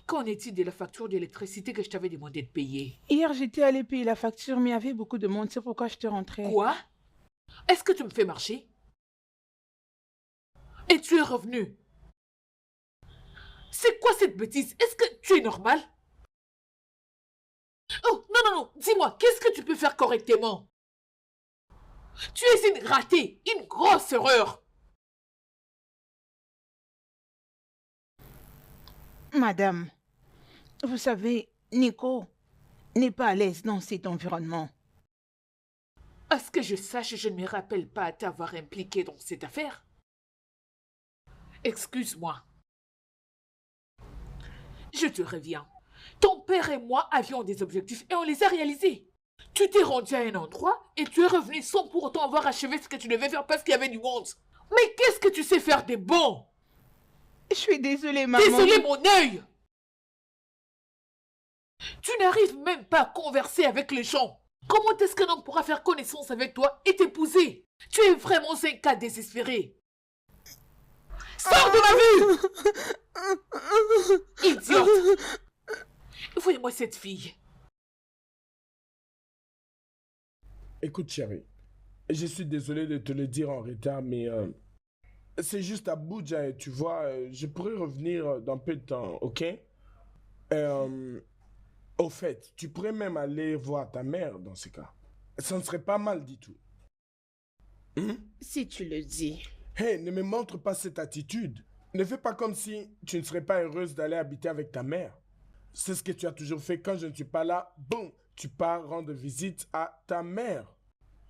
Qu'en est-il de la facture d'électricité que je t'avais demandé de payer? Hier, j'étais allée payer la facture, mais il y avait beaucoup de monde. C'est pourquoi je te rentrais. Quoi? Est-ce que tu me fais marcher? Et tu es revenu? C'est quoi cette bêtise? Est-ce que tu es normal? Oh, non, dis-moi, qu'est-ce que tu peux faire correctement? Tu es une ratée, une grosse erreur. Madame, vous savez, Nico n'est pas à l'aise dans cet environnement. À ce que je sache, je ne me rappelle pas t'avoir impliqué dans cette affaire. Excuse-moi. Je te reviens. Ton père et moi avions des objectifs et on les a réalisés. Tu t'es rendu à un endroit et tu es revenu sans pour autant avoir achevé ce que tu devais faire parce qu'il y avait du monde. Mais qu'est-ce que tu sais faire de bon? Je suis désolée, maman. Désolé, mon œil! Tu n'arrives même pas à converser avec les gens. Comment est-ce qu'un homme pourra faire connaissance avec toi et t'épouser? Tu es vraiment un cas désespéré. Sors de ma vue! Idiote! Voyez-moi cette fille. Écoute, chérie, je suis désolé de te le dire en retard, mais c'est juste à Abuja et tu vois, je pourrais revenir dans peu de temps, ok? Au fait, tu pourrais même aller voir ta mère dans ce cas. Ça ne serait pas mal du tout. Si tu le dis. Hey, ne me montre pas cette attitude. Ne fais pas comme si tu ne serais pas heureuse d'aller habiter avec ta mère. C'est ce que tu as toujours fait quand je ne suis pas là. Boum, tu pars rendre visite à ta mère.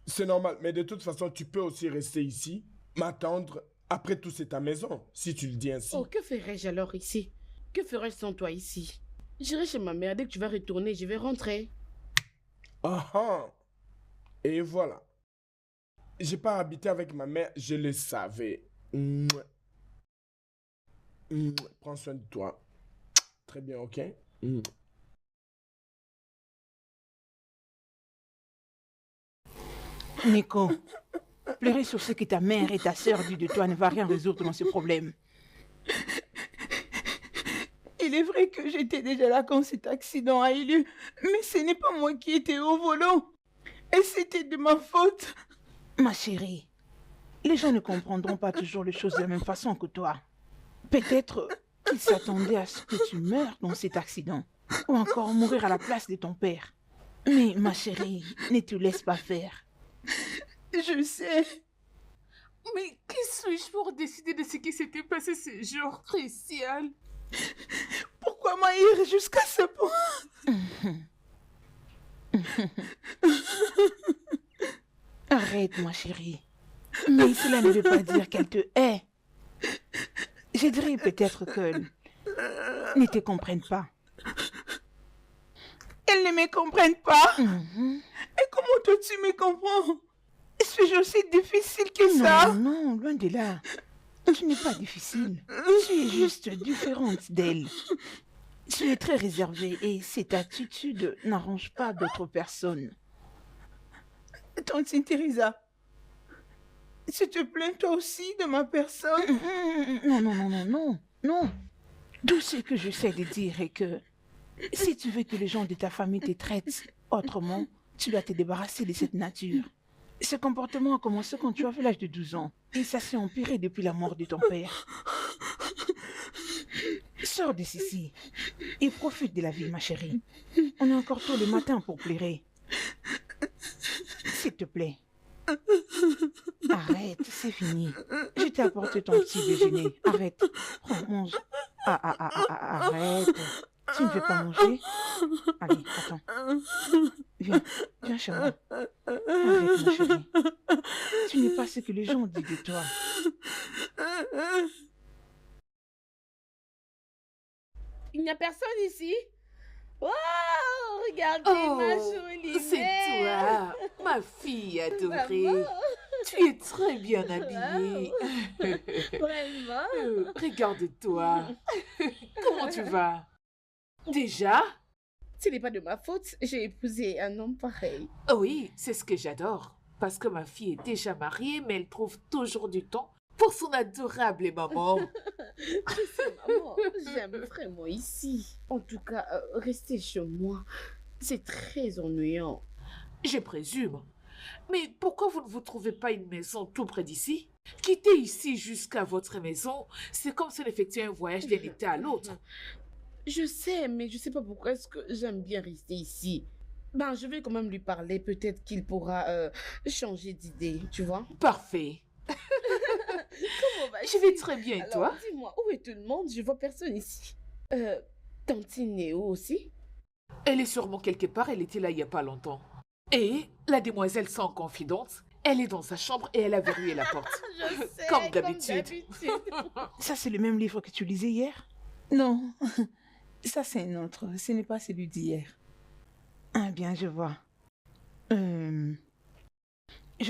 C'est normal, mais de toute façon, tu peux aussi rester ici, m'attendre. Après tout, c'est ta maison, si tu le dis ainsi. Oh, que ferais-je alors ici? Que ferais-je sans toi ici? J'irai chez ma mère. Dès que tu vas retourner, je vais rentrer. Ah ah. Et voilà. J'ai pas habité avec ma mère, je le savais. Mouah. Mouah. Prends soin de toi. Très bien, ok? Mouah. Nico, pleurer sur ce que ta mère et ta sœur disent de toi ne va rien résoudre dans ce problème. Il est vrai que j'étais déjà là quand cet accident a eu lieu, mais ce n'est pas moi qui étais au volant. Et c'était de ma faute. Ma chérie, les gens ne comprendront pas toujours les choses de la même façon que toi. Peut-être qu'ils s'attendaient à ce que tu meurs dans cet accident, ou encore mourir à la place de ton père. Mais ma chérie, ne te laisse pas faire. Je sais. Mais qui suis-je pour décider de ce qui s'était passé ce jour crucial? Pourquoi m'haïr jusqu'à ce point? Arrête, ma chérie. Mais cela ne veut pas dire qu'elle te hait. Je dirais peut-être qu'elle ne te comprenne pas. Elle ne me comprenne pas. Et comment toi tu me comprends? Suis-je aussi difficile que ça? Non, loin de là. Tu n'es pas difficile. Tu es juste différente d'elle. Tu es très réservée et cette attitude n'arrange pas d'autres personnes. Tante Teresa, s'il te plaît, toi aussi, de ma personne. Non. Tout ce que j'essaie de dire est que si tu veux que les gens de ta famille te traitent autrement, tu dois te débarrasser de cette nature. Ce comportement a commencé quand tu avais l'âge de 12 ans et ça s'est empiré depuis la mort de ton père. Sors de ceci et profite de la vie, ma chérie. On est encore tôt le matin pour pleurer. S'il te plaît. Arrête, c'est fini. Je t'ai apporté ton petit déjeuner. Arrête. Prends, mange. Arrête. Tu ne veux pas manger? Allez, attends. Viens chez moi. Arrête, ma chérie. Tu n'es pas ce que les gens disent de toi. Il n'y a personne ici? Oh, regardez ma jolie c'est mère. toi, ma fille adorée. Maman. Tu es très bien habillée. Vraiment? Regarde-toi. Comment tu vas? Déjà? Ce n'est pas de ma faute. J'ai épousé un homme pareil. Oui, c'est ce que j'adore. Parce que ma fille est déjà mariée, mais elle trouve toujours du temps pour son adorable maman. Je sais, maman, j'aime vraiment ici. En tout cas, rester chez moi, c'est très ennuyant. Je présume. Mais pourquoi vous ne vous trouvez pas une maison tout près d'ici? Quitter ici jusqu'à votre maison, c'est comme si on effectuait un voyage d'un été à l'autre. Je sais, mais je sais pas pourquoi est-ce que j'aime bien rester ici. Ben, je vais quand même lui parler. Peut-être qu'il pourra changer d'idée, tu vois. Parfait. Comment vas-tu? Je vais très bien, et Alors, toi? dis-moi, où est tout le monde? Je vois personne ici. Tantine Néo aussi? Elle est sûrement quelque part, elle était là il y a pas longtemps. Et la demoiselle sans confidente, elle est dans sa chambre et elle a verrouillé la porte. Je sais, Comme d'habitude. Ça, c'est le même livre que tu lisais hier? Non, ça, c'est un autre. Ce n'est pas celui d'hier. Ah bien, je vois. Je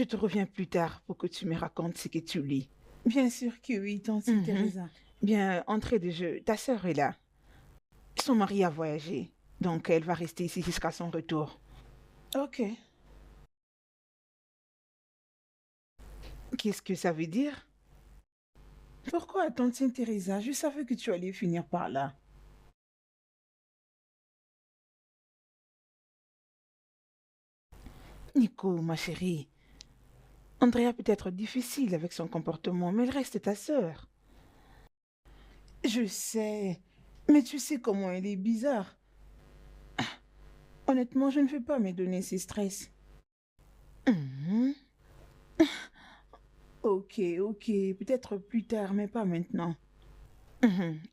te reviens plus tard pour que tu me racontes ce que tu lis. Bien sûr que oui, tante Teresa. Bien, entrée de jeu, ta sœur est là. Son mari a voyagé, donc elle va rester ici jusqu'à son retour. Ok. Qu'est-ce que ça veut dire? Pourquoi, tante Teresa? Je savais que tu allais finir par là. Nico, ma chérie, Andrea peut être difficile avec son comportement, mais elle reste ta sœur. Je sais, mais tu sais comment elle est bizarre. Honnêtement, je ne veux pas me donner ces stress. Mhm. Ok, peut-être plus tard, mais pas maintenant.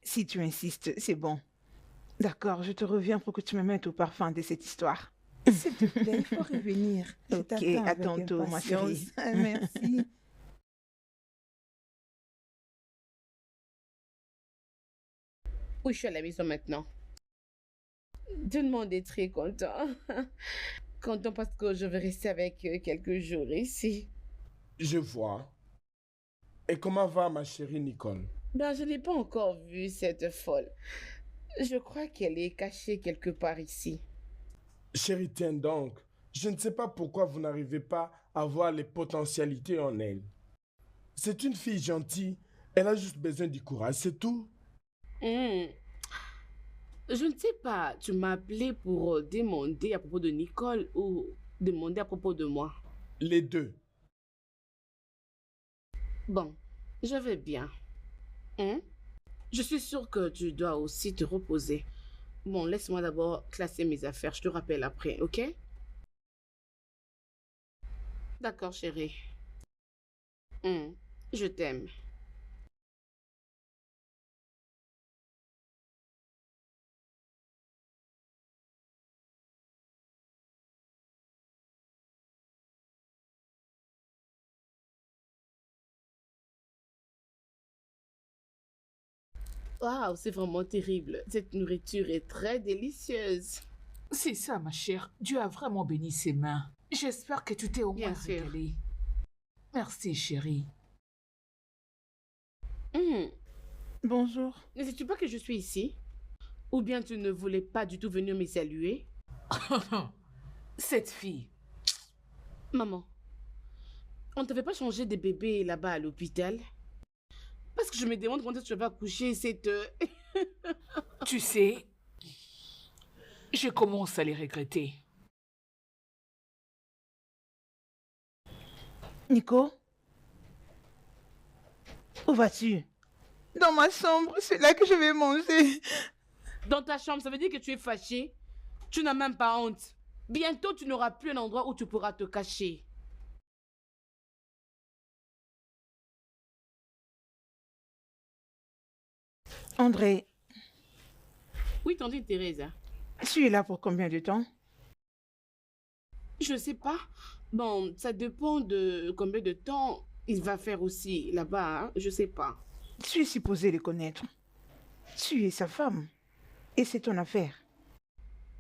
Si tu insistes, c'est bon. D'accord, je te reviens pour que tu me mettes au parfum de cette histoire. S'il te plaît, il faut revenir. Je Ok, t'attends à avec tantôt, ma impatience. chérie. Merci. Oui, je suis à la maison maintenant. Tout le monde est très content. Content parce que je vais rester avec eux quelques jours ici. Je vois. Et comment va ma chérie Nicole? Ben, je n'ai pas encore vu cette folle. Je crois qu'elle est cachée quelque part ici. Chérie, tiens donc. Je ne sais pas pourquoi vous n'arrivez pas à voir les potentialités en elle. C'est une fille gentille. Elle a juste besoin du courage, c'est tout. Hmm. Je ne sais pas, tu m'as appelé pour demander à propos de Nicole ou demander à propos de moi. Les deux. Bon, je vais bien. Hein? Je suis sûre que tu dois aussi te reposer. Bon, laisse-moi d'abord classer mes affaires. Je te rappelle après, ok? D'accord, chérie. Je t'aime. Waouh, c'est vraiment terrible. Cette nourriture est très délicieuse. C'est ça, ma chère. Dieu a vraiment béni ses mains. J'espère que tu t'es au moins Bien sûr. régalée. Merci, chérie. Bonjour. Ne sais-tu pas que je suis ici? Ou bien tu ne voulais pas du tout venir me saluer? Cette fille. Maman, on ne t'avait pas changé des bébés là-bas à l'hôpital? Parce que je me demande quand est-ce que tu vas coucher cette... Tu sais, je commence à les regretter. Nico? Où vas-tu? Dans ma chambre, c'est là que je vais manger. Dans ta chambre, ça veut dire que tu es fâché? Tu n'as même pas honte. Bientôt, tu n'auras plus un endroit où tu pourras te cacher. André, Oui, tantine Thérèse. tu es là pour combien de temps? Je sais pas. Bon, ça dépend de combien de temps il va faire aussi là-bas, hein. Je sais pas. Tu es supposé les connaître. Tu es sa femme. Et c'est ton affaire.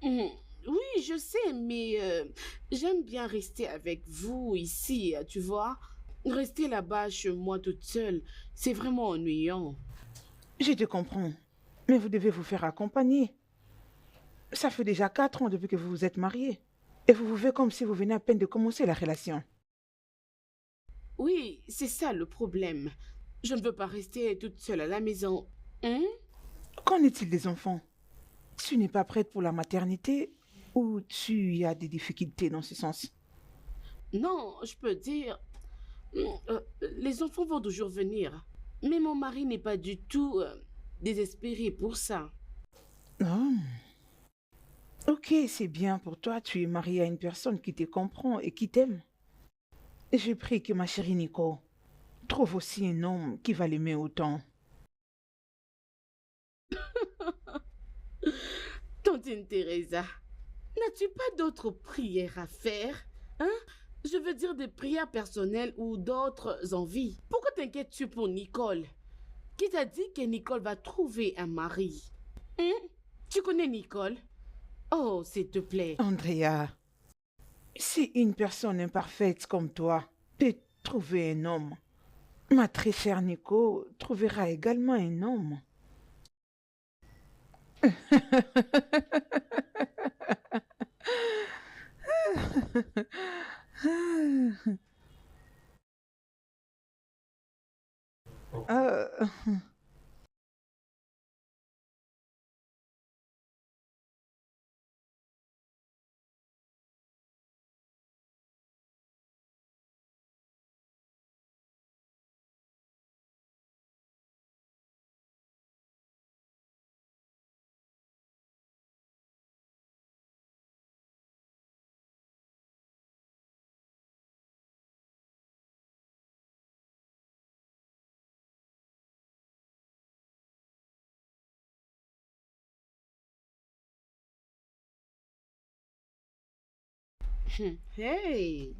Oui, je sais, mais j'aime bien rester avec vous ici, tu vois. Rester là-bas chez moi toute seule, c'est vraiment ennuyant. Je te comprends. Mais vous devez vous faire accompagner. Ça fait déjà 4 ans depuis que vous vous êtes mariés. Et vous vivez comme si vous venez à peine de commencer la relation. Oui, c'est ça le problème. Je ne veux pas rester toute seule à la maison. Hein? Qu'en est-il des enfants? Tu n'es pas prête pour la maternité ou tu as des difficultés dans ce sens? Non, je peux dire, les enfants vont toujours venir. Mais mon mari n'est pas du tout désespéré pour ça. Oh. Ok, c'est bien pour toi. Tu es mariée à une personne qui te comprend et qui t'aime. Je prie que ma chérie Nico trouve aussi un homme qui va l'aimer autant. Tantine Teresa, n'as-tu pas d'autres prières à faire? Hein? Je veux dire des prières personnelles ou d'autres envies. Pourquoi t'inquiètes-tu pour Nicole? Qui t'a dit que Nicole va trouver un mari? Hein? Tu connais Nicole? Oh, s'il te plaît. Andrea, si une personne imparfaite comme toi peut trouver un homme, ma très chère Nico trouvera également un homme. Euh, Hey!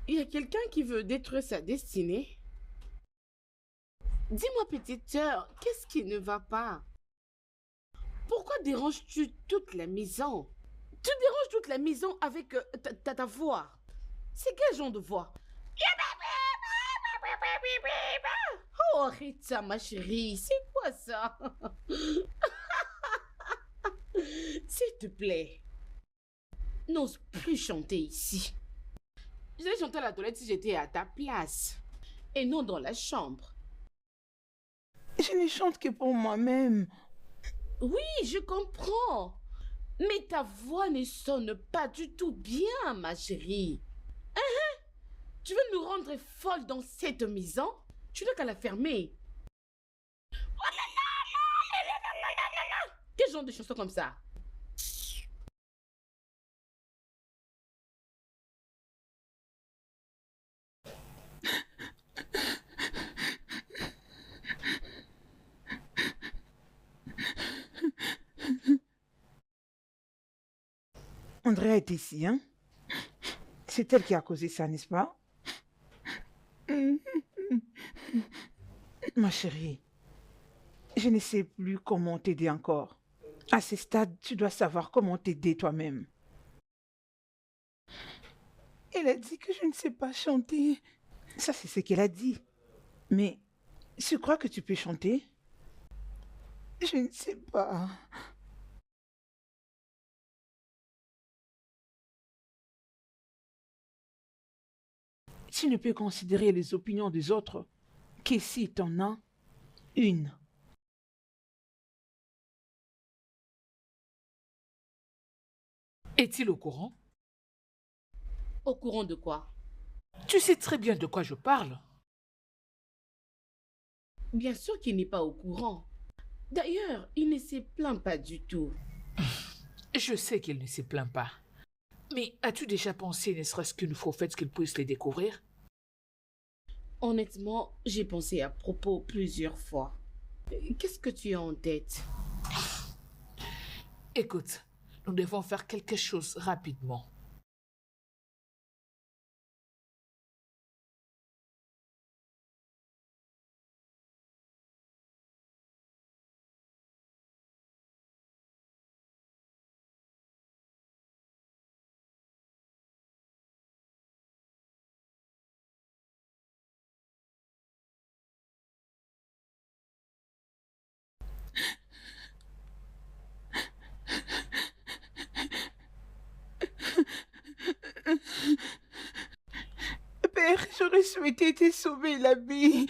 Il y a quelqu'un qui veut détruire sa destinée? Dis-moi, petite sœur, qu'est-ce qui ne va pas? Pourquoi déranges-tu toute la maison? Tu déranges toute la maison avec ta voix. C'est quel genre de voix? Oh, arrête ça, ma chérie. C'est quoi ça? S'il te plaît, n'ose plus chanter ici. J'allais chanter à la toilette si j'étais à ta place et non dans la chambre. je ne chante que pour moi-même. Oui, je comprends. Mais ta voix ne sonne pas du tout bien, ma chérie. Hein? Tu veux nous rendre folles dans cette maison? Tu n'as qu'à la fermer. Oh là là là là là là là là là. Quel genre de chanson comme ça? Andrea est ici, hein? C'est elle qui a causé ça, n'est-ce pas? Ma chérie, je ne sais plus comment t'aider encore. À ce stade, tu dois savoir comment t'aider toi-même. Elle a dit que je ne sais pas chanter. Ça, c'est ce qu'elle a dit. Mais tu crois que tu peux chanter? Je ne sais pas. Tu ne peux considérer les opinions des autres que si t'en as une. Est-il au courant? Au courant de quoi? Tu sais très bien de quoi je parle. Bien sûr qu'il n'est pas au courant. D'ailleurs, il ne se plaint pas du tout. Je sais qu'il ne se plaint pas. Mais as-tu déjà pensé, ne serait-ce qu'une fois au fait qu'il puisse les découvrir? Honnêtement, j'ai pensé à propos plusieurs fois. Qu'est-ce que tu as en tête? Écoute, nous devons faire quelque chose rapidement. Père, j'aurais souhaitais te sauver la vie.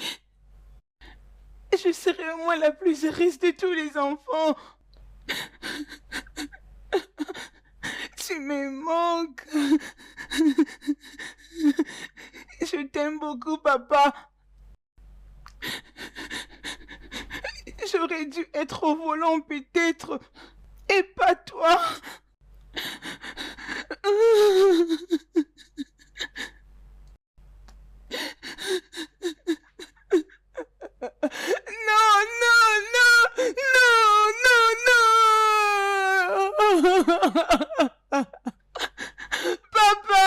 Je serais au moins la plus heureuse de tous les enfants. Tu me manques. Je t'aime beaucoup, papa. J'aurais dû être au volant peut-être, et pas toi. Non, non, non, non, non, non. Papa.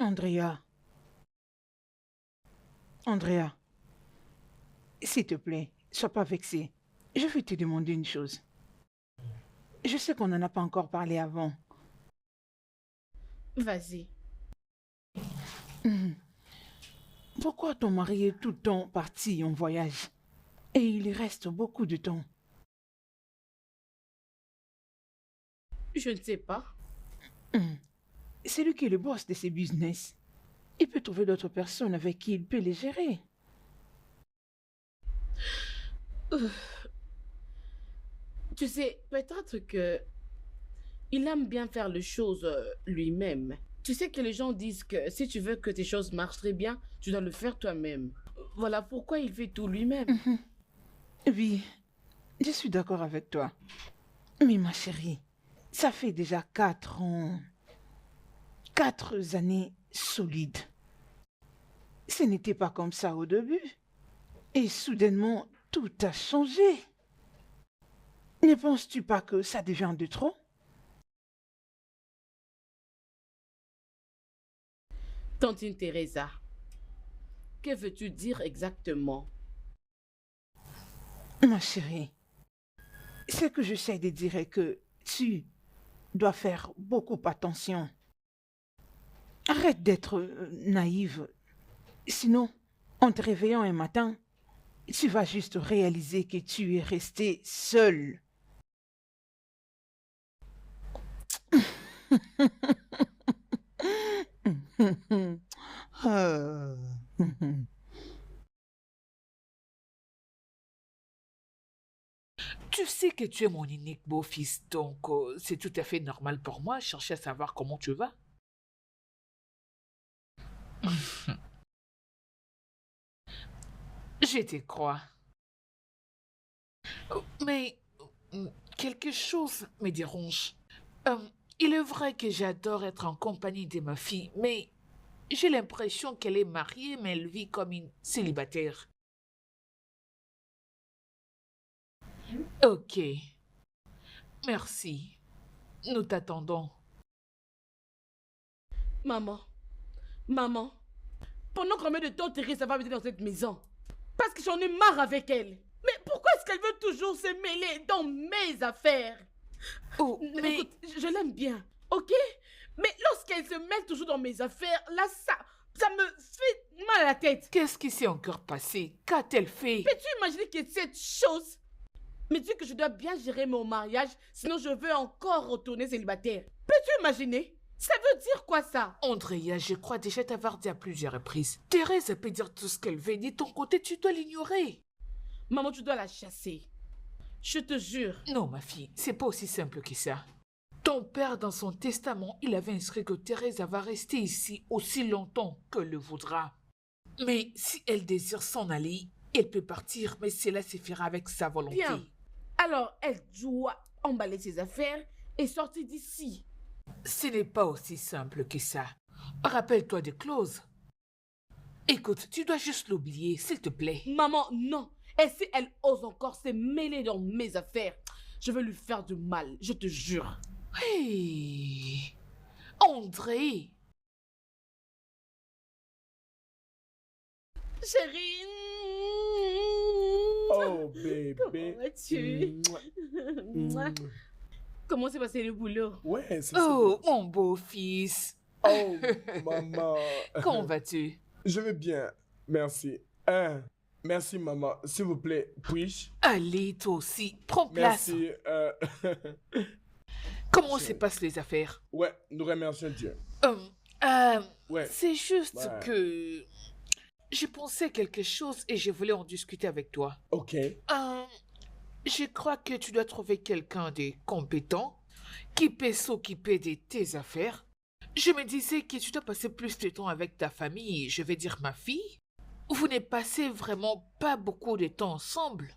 Andrea. Andrea. S'il te plaît, sois pas vexée. Je vais te demander une chose. Je sais qu'on n'en a pas encore parlé avant. Vas-y. Pourquoi ton mari est tout le temps parti en voyage et il y reste beaucoup de temps? Je ne sais pas. C'est lui qui est le boss de ses business. Il peut trouver d'autres personnes avec qui il peut les gérer. Tu sais, peut-être que il aime bien faire les choses lui-même. Tu sais que les gens disent que si tu veux que tes choses marchent très bien, tu dois le faire toi-même. Voilà pourquoi il fait tout lui-même. Oui, je suis d'accord avec toi. Mais ma chérie, ça fait déjà 4 ans. 4 années solides. Ce n'était pas comme ça au début. Et soudainement, tout a changé. Ne penses-tu pas que ça devient de trop? Tantine Teresa, que veux-tu dire exactement? Ma chérie, ce que j'essaie de dire est que tu dois faire beaucoup attention. Arrête d'être naïve. Sinon, en te réveillant un matin, tu vas juste réaliser que tu es restée seule. Tu sais que tu es mon unique beau-fils, donc c'est tout à fait normal pour moi de chercher à savoir comment tu vas. Je te crois. Mais quelque chose me dérange. Il est vrai que j'adore être en compagnie de ma fille, mais j'ai l'impression qu'elle est mariée, mais elle vit comme une célibataire. Ok. Merci. Nous t'attendons. Maman, pendant combien de temps Teresa va habiter dans cette maison? Parce que j'en ai marre avec elle. Mais pourquoi est-ce qu'elle veut toujours se mêler dans mes affaires? Oh, mais... Écoute, je l'aime bien, ok? Mais lorsqu'elle se mêle toujours dans mes affaires, là, ça me fait mal à la tête. Qu'est-ce qui s'est encore passé? Qu'a-t-elle fait? Peux-tu imaginer que cette chose me dit que je dois bien gérer mon mariage, sinon je veux encore retourner célibataire? Peux-tu imaginer? Ça veut dire quoi ça? Andrea, je crois déjà t'avoir dit à plusieurs reprises. Thérèse peut dire tout ce qu'elle veut, de ton côté, tu dois l'ignorer. Maman, tu dois la chasser. Je te jure. Non, ma fille, c'est pas aussi simple que ça. Ton père, dans son testament, il avait inscrit que Thérèse va rester ici aussi longtemps qu'elle le voudra. Mais si elle désire s'en aller, elle peut partir, mais cela se fera avec sa volonté. Bien. Alors, elle doit emballer ses affaires et sortir d'ici. Ce n'est pas aussi simple que ça. Rappelle-toi des clauses. Écoute, tu dois juste l'oublier, s'il te plaît. Maman, non. Et si elle ose encore se mêler dans mes affaires, je vais lui faire du mal, je te jure. Hey, André, Chérie. Oh, bébé. Comment vas-tu? Mouah. Comment s'est passé le boulot? Ouais, c'est Oh, ça. mon beau-fils. Oh, maman. Comment vas-tu? Je vais bien, merci. Merci, maman. S'il vous plaît, puis-je? Allez, toi aussi, prends place. Merci. Comment se passent les affaires? Ouais, nous remercions Dieu. Ouais. C'est juste Ouais. que j'ai pensé à quelque chose et je voulais en discuter avec toi. Ok. Je crois que tu dois trouver quelqu'un de compétent qui peut s'occuper de tes affaires. Je me disais que tu dois passer plus de temps avec ta famille, je vais dire ma fille. Vous ne passez vraiment pas beaucoup de temps ensemble.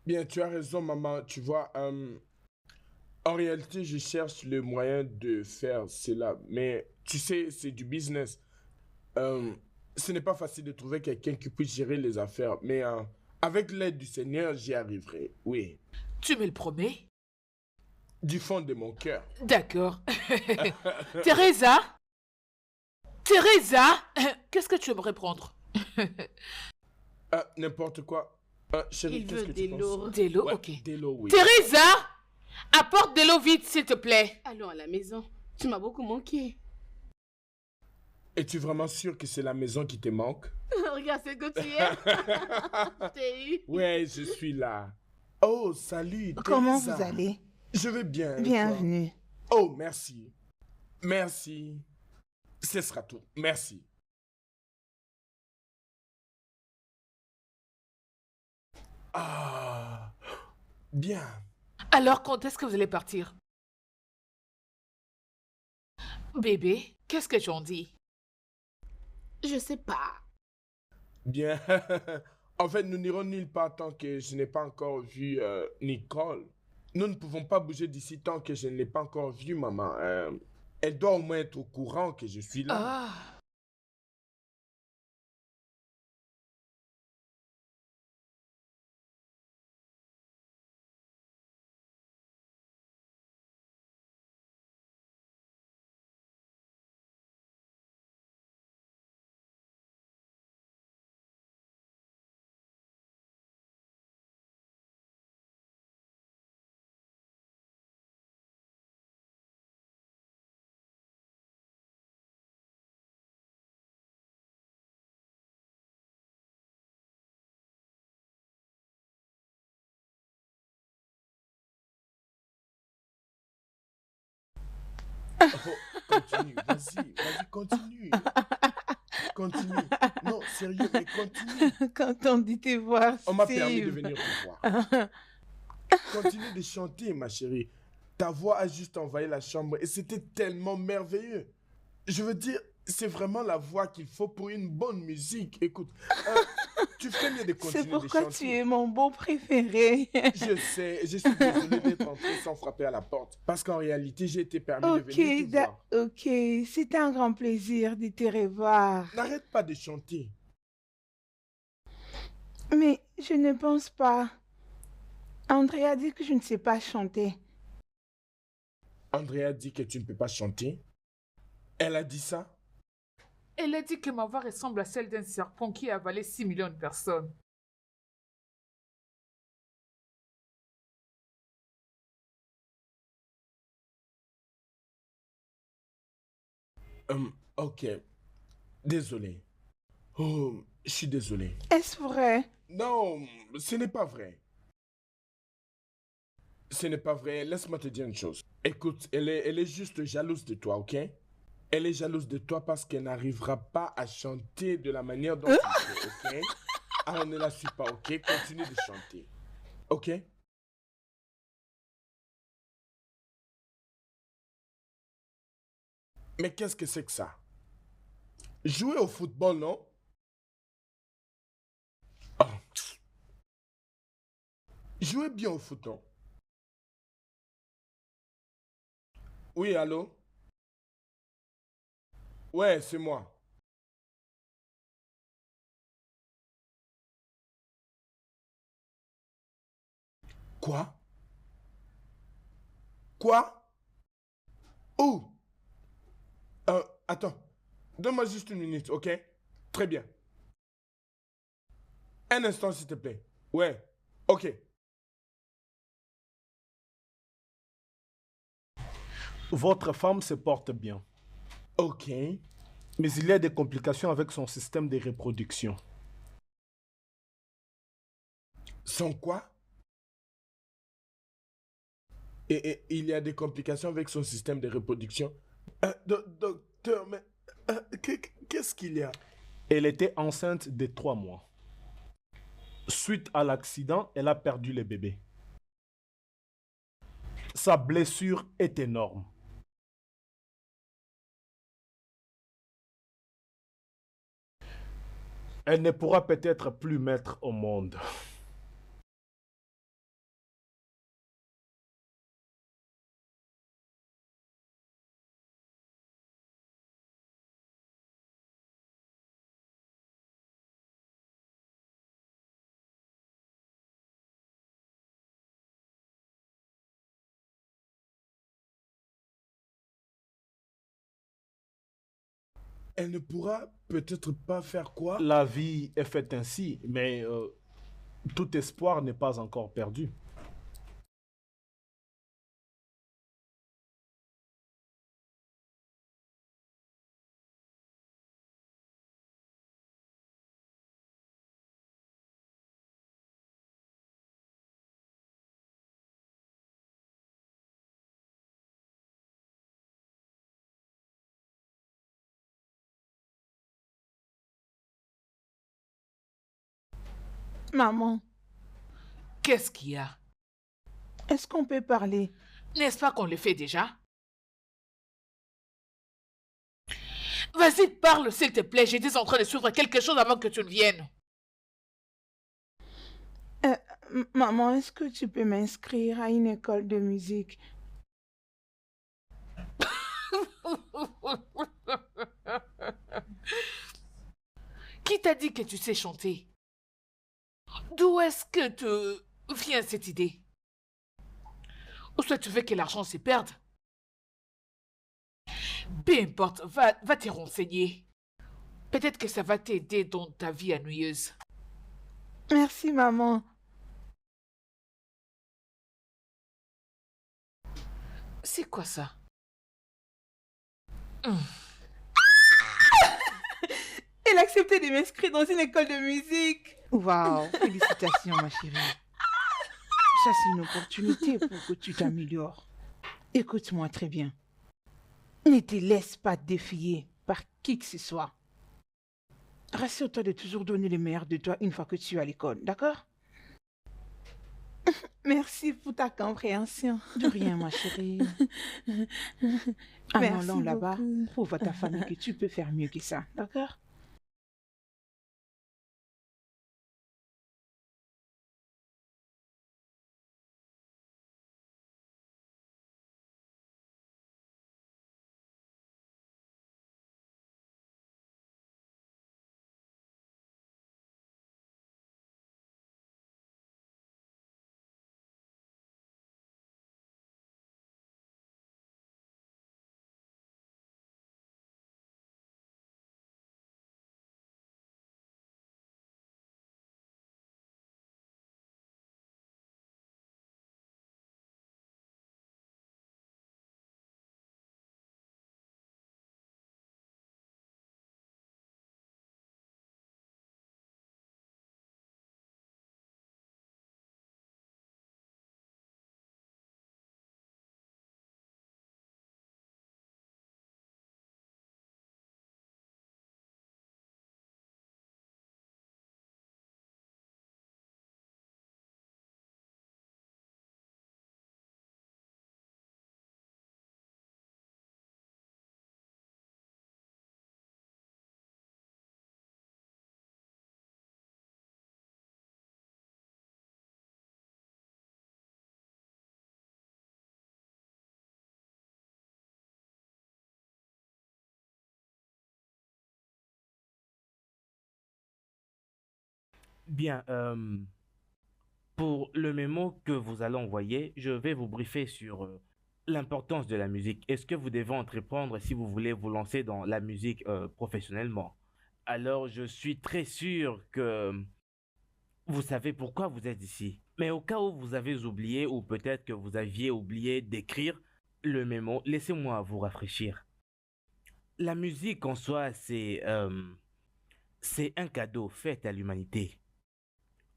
Bien, tu as raison, maman. Tu vois, en réalité, je cherche le moyen de faire cela. Mais tu sais, c'est du business. Ce n'est pas facile de trouver quelqu'un qui puisse gérer les affaires. Mais avec l'aide du Seigneur, j'y arriverai. Oui. Tu me le promets? Du fond de mon cœur. D'accord. Teresa? Teresa? Qu'est-ce que tu aimerais prendre? N'importe quoi. Chérie, Il qu'est-ce veut que des tu lots. penses? De l'eau? Ouais, Ok. de l'eau, oui. Teresa? Apporte de l'eau vite, s'il te plaît. Allons à la maison. Tu m'as beaucoup manqué. Es-tu vraiment sûr que c'est la maison qui te manque? Regarde ce que tu es. Je t'ai eu. Ouais, je suis là. Oh, salut, Comment Teresa. vous allez? Je vais bien. et toi? Bienvenue. Oh, merci. Merci. Ce sera tout. Merci. Ah, bien. Alors, quand est-ce que vous allez partir? Bébé, qu'est-ce que tu en dis? Je sais pas. Bien. En fait, nous n'irons nulle part tant que je n'ai pas encore vu Nicole. Nous ne pouvons pas bouger d'ici tant que je ne l'ai pas encore vue, maman. Elle doit au moins être au courant que je suis là. Ah, Oh, continue, vas-y, continue. Continue. Non, sérieux, mais continue. Quand on dit te voir, On m'a permis de Steve. venir te voir. Continue de chanter, ma chérie. Ta voix a juste envahi la chambre et c'était tellement merveilleux. Je veux dire, c'est vraiment la voix qu'il faut pour une bonne musique. Écoute, tu ferais mieux de continuer C'est de pourquoi chanter. tu es mon beau préféré. Je sais, je suis désolé d'être entré sans frapper à la porte. Parce qu'en réalité, j'ai été permis de Ok, venir te voir. ok, c'est un grand plaisir de te revoir. N'arrête pas de chanter. Mais je ne pense pas. André a dit que je ne sais pas chanter. Andrea dit que tu ne peux pas chanter. Elle a dit ça? elle a dit que ma voix ressemble à celle d'un serpent qui a avalé 6 millions de personnes. Ok. Désolé. Oh, je suis désolé. Est-ce vrai? Non, ce n'est pas vrai. Ce n'est pas vrai. Laisse-moi te dire une chose. Écoute, elle est juste jalouse de toi, ok? Elle est jalouse de toi parce qu'elle n'arrivera pas à chanter de la manière dont tu le fais, ok? Ah, on ne la suit pas, ok? Continue de chanter. Ok? Mais qu'est-ce que c'est que ça? Jouer au football, non? Ah. Jouez bien au foot, non? Oui, allô? Ouais, c'est moi. Quoi? Quoi? Où? Attends. Donne-moi juste une minute, ok? Très bien. Un instant, s'il te plaît. Ouais. Ok. Votre femme se porte bien, Ok. mais il y a des complications avec son système de reproduction. Sans quoi? Et il y a des complications avec son système de reproduction. Docteur, mais qu'est-ce qu'il y a? Elle était enceinte de 3 mois. Suite à l'accident, elle a perdu le bébé. Sa blessure est énorme. Elle ne pourra peut-être plus mettre au monde. Elle ne pourra peut-être pas faire quoi? La vie est faite ainsi, mais tout espoir n'est pas encore perdu. Maman, Qu'est-ce qu'il y a? est-ce qu'on peut parler? N'est-ce pas qu'on le fait déjà? Vas-y, parle, s'il te plaît. J'étais en train de suivre quelque chose avant que tu ne viennes. Maman, est-ce que tu peux m'inscrire à une école de musique? Qui t'a dit que tu sais chanter? D'où est-ce que te vient cette idée? Ou soit tu veux que l'argent se perde? Peu importe, va te renseigner. Peut-être que ça va t'aider dans ta vie ennuyeuse. Merci, maman. C'est quoi ça? Elle a accepté de m'inscrire dans une école de musique. Waouh, félicitations, ma chérie. Ça, c'est une opportunité pour que tu t'améliores. Écoute-moi très bien. Ne te laisse pas défier par qui que ce soit. Rassure-toi de toujours donner le meilleur de toi une fois que tu es à l'école, d'accord? Merci pour ta compréhension. De rien, ma chérie. Allons là-bas. Prouve à ta famille que tu peux faire mieux que ça, d'accord? Bien, pour le mémo que vous allez envoyer, je vais vous briefer sur l'importance de la musique et ce que vous devez entreprendre si vous voulez vous lancer dans la musique professionnellement. Alors je suis très sûr que vous savez pourquoi vous êtes ici. Mais au cas où vous avez oublié ou peut-être que vous aviez oublié d'écrire le mémo, laissez-moi vous rafraîchir. La musique en soi, c'est un cadeau fait à l'humanité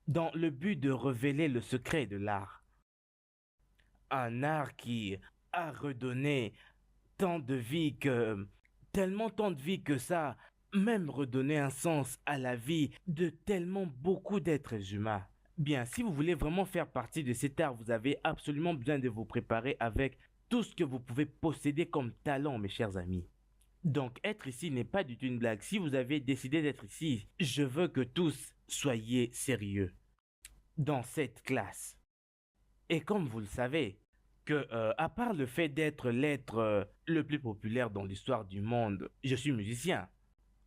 dans le but de révéler le secret de l'art. Un art qui a redonné tant de vie que, tellement tant de vie que ça, même redonner un sens à la vie de tellement beaucoup d'êtres humains. Bien, si vous voulez vraiment faire partie de cet art, vous avez absolument besoin de vous préparer avec tout ce que vous pouvez posséder comme talent, mes chers amis. Donc, être ici n'est pas du tout une blague. Si vous avez décidé d'être ici, je veux que tous soyez sérieux dans cette classe. Et comme vous le savez, que à part le fait d'être l'être le plus populaire dans l'histoire du monde, je suis musicien,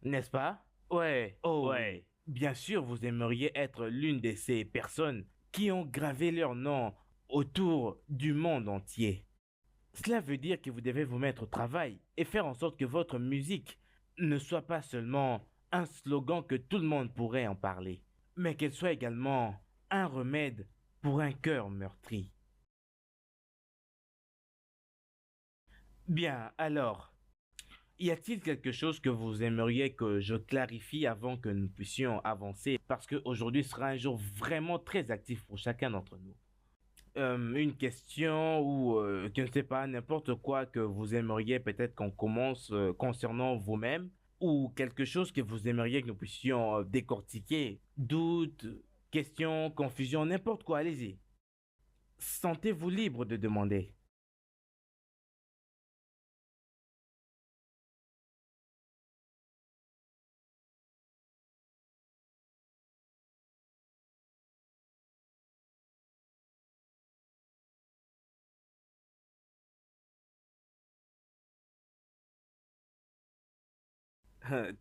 n'est-ce pas? Ouais, oh ouais. Bien sûr, vous aimeriez être l'une de ces personnes qui ont gravé leur nom autour du monde entier. Cela veut dire que vous devez vous mettre au travail et faire en sorte que votre musique ne soit pas seulement un slogan que tout le monde pourrait en parler, mais qu'elle soit également un remède pour un cœur meurtri. Bien, alors, y a-t-il quelque chose que vous aimeriez que je clarifie avant que nous puissions avancer? Parce qu'aujourd'hui sera un jour vraiment très actif pour chacun d'entre nous. Une question ou, je ne sais pas, n'importe quoi que vous aimeriez peut-être qu'on commence concernant vous-même ou quelque chose que vous aimeriez que nous puissions décortiquer. Doute, question, confusion, n'importe quoi, allez-y. Sentez-vous libre de demander.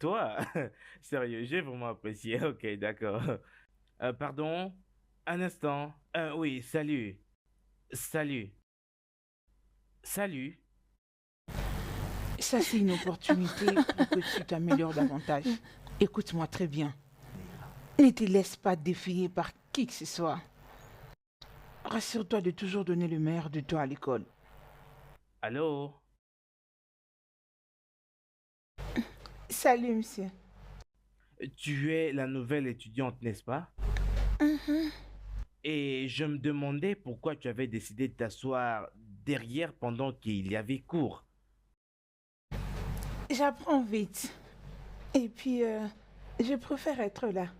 Toi? Sérieux, j'ai vraiment apprécié. Ok, d'accord. Pardon? Un instant. Oui, salut. Salut. Salut. Ça, c'est une opportunité pour que tu t'améliores davantage. Écoute-moi très bien. Ne te laisse pas défier par qui que ce soit. Rassure-toi de toujours donner le meilleur de toi à l'école. Allô? Salut, monsieur. Tu es la nouvelle étudiante, n'est-ce pas? Et je me demandais pourquoi tu avais décidé de t'asseoir derrière pendant qu'il y avait cours. J'apprends vite. Et puis, je préfère être là.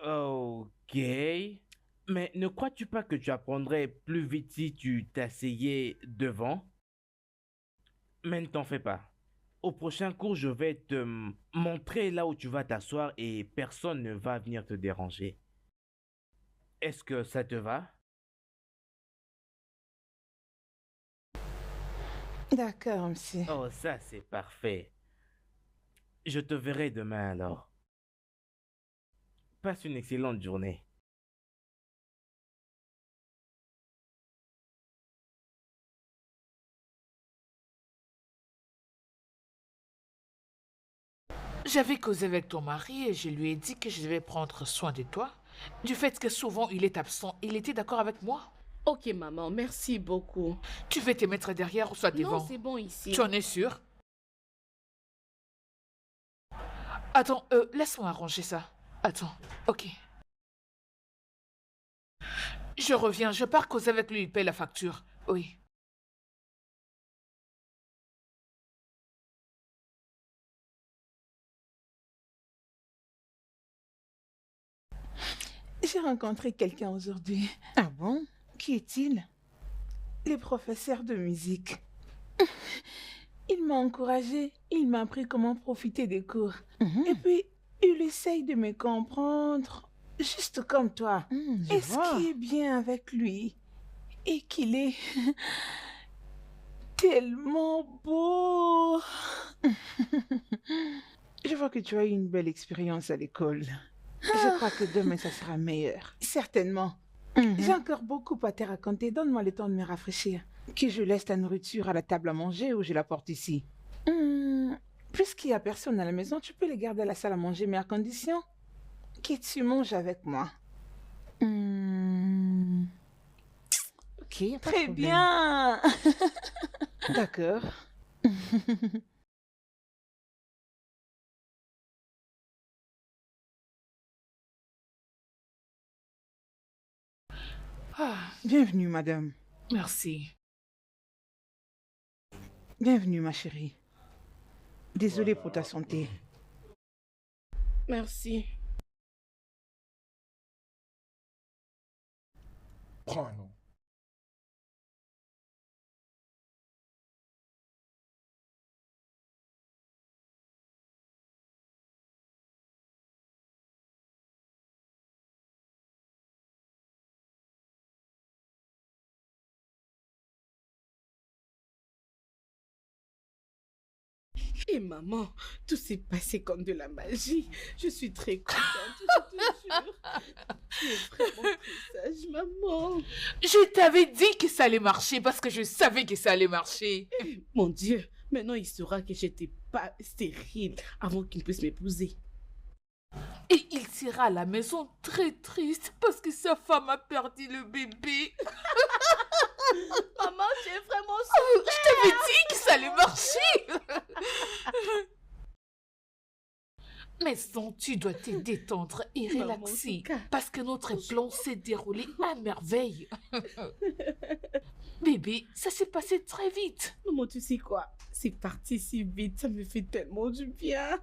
Ok. Mais ne crois-tu pas que tu apprendrais plus vite si tu t'asseyais devant? Mais ne t'en fais pas. Au prochain cours, je vais te montrer là où tu vas t'asseoir et personne ne va venir te déranger. Est-ce que ça te va? D'accord, monsieur. Oh, ça c'est parfait. Je te verrai demain alors. Passe une excellente journée. J'avais causé avec ton mari et je lui ai dit que je devais prendre soin de toi. Du fait que souvent il est absent, il était d'accord avec moi. Ok, maman, merci beaucoup. Tu veux te mettre derrière ou soit devant? Non, c'est bon ici. Tu en es sûr? Attends, laisse-moi arranger ça. Attends, ok. Je reviens, je pars causer avec lui, il paie la facture. Oui. J'ai rencontré quelqu'un aujourd'hui. Ah bon? Qui est-il? Le professeur de musique. Il m'a encouragé, il m'a appris comment profiter des cours. Et puis, il essaye de me comprendre, juste comme toi. Je Et ce vois. qui est bien avec lui, et qu'il est tellement beau. Je vois que tu as eu une belle expérience à l'école. Je crois que demain, ça sera meilleur. Certainement. J'ai encore beaucoup à te raconter. Donne-moi le temps de me rafraîchir. Que je laisse ta nourriture à la table à manger ou je la porte ici? Puisqu'il n'y a personne à la maison, tu peux les garder à la salle à manger, mais à condition que tu manges avec moi. Ok, y a pas de Très problème. bien. D'accord. Ah, Bienvenue, madame. merci. Bienvenue, ma chérie. Désolée pour ta santé. Merci. Prends, non. Et maman, tout s'est passé comme de la magie. Je suis très contente, je te jure. Tu es vraiment très sage, maman. Je t'avais dit que ça allait marcher parce que je savais que ça allait marcher. Mon Dieu, maintenant il saura que j'étais pas stérile avant qu'il puisse m'épouser. Et il sera à la maison très triste parce que sa femme a perdu le bébé. Maman, j'ai vraiment Je t'avais dit que ça allait marcher. Mais sans, tu dois te détendre et Maman, relaxer en tout cas. parce que notre plan s'est déroulé à merveille. Bébé, ça s'est passé très vite. Maman, tu sais quoi? C'est parti si vite, ça me fait tellement du bien.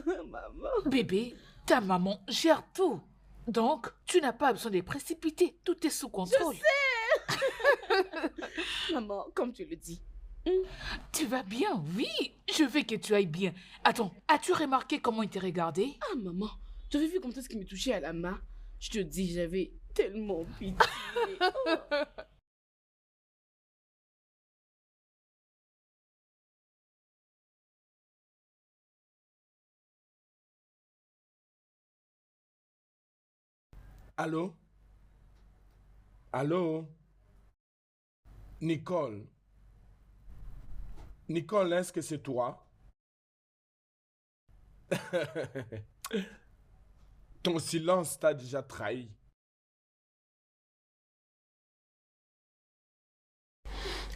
Maman. Bébé, ta maman gère tout. Donc, tu n'as pas besoin de précipiter. Tout est sous contrôle. Maman, comme tu le dis. Tu vas bien, oui. Je veux que tu ailles bien. Attends, as-tu remarqué comment il t'a regardé? Ah, maman, tu avais vu comme est-ce qu'il me touchait à la main? Je te dis, j'avais tellement pitié. Allô? Allô? Nicole? Nicole, est-ce que c'est toi? Ton silence t'a déjà trahi.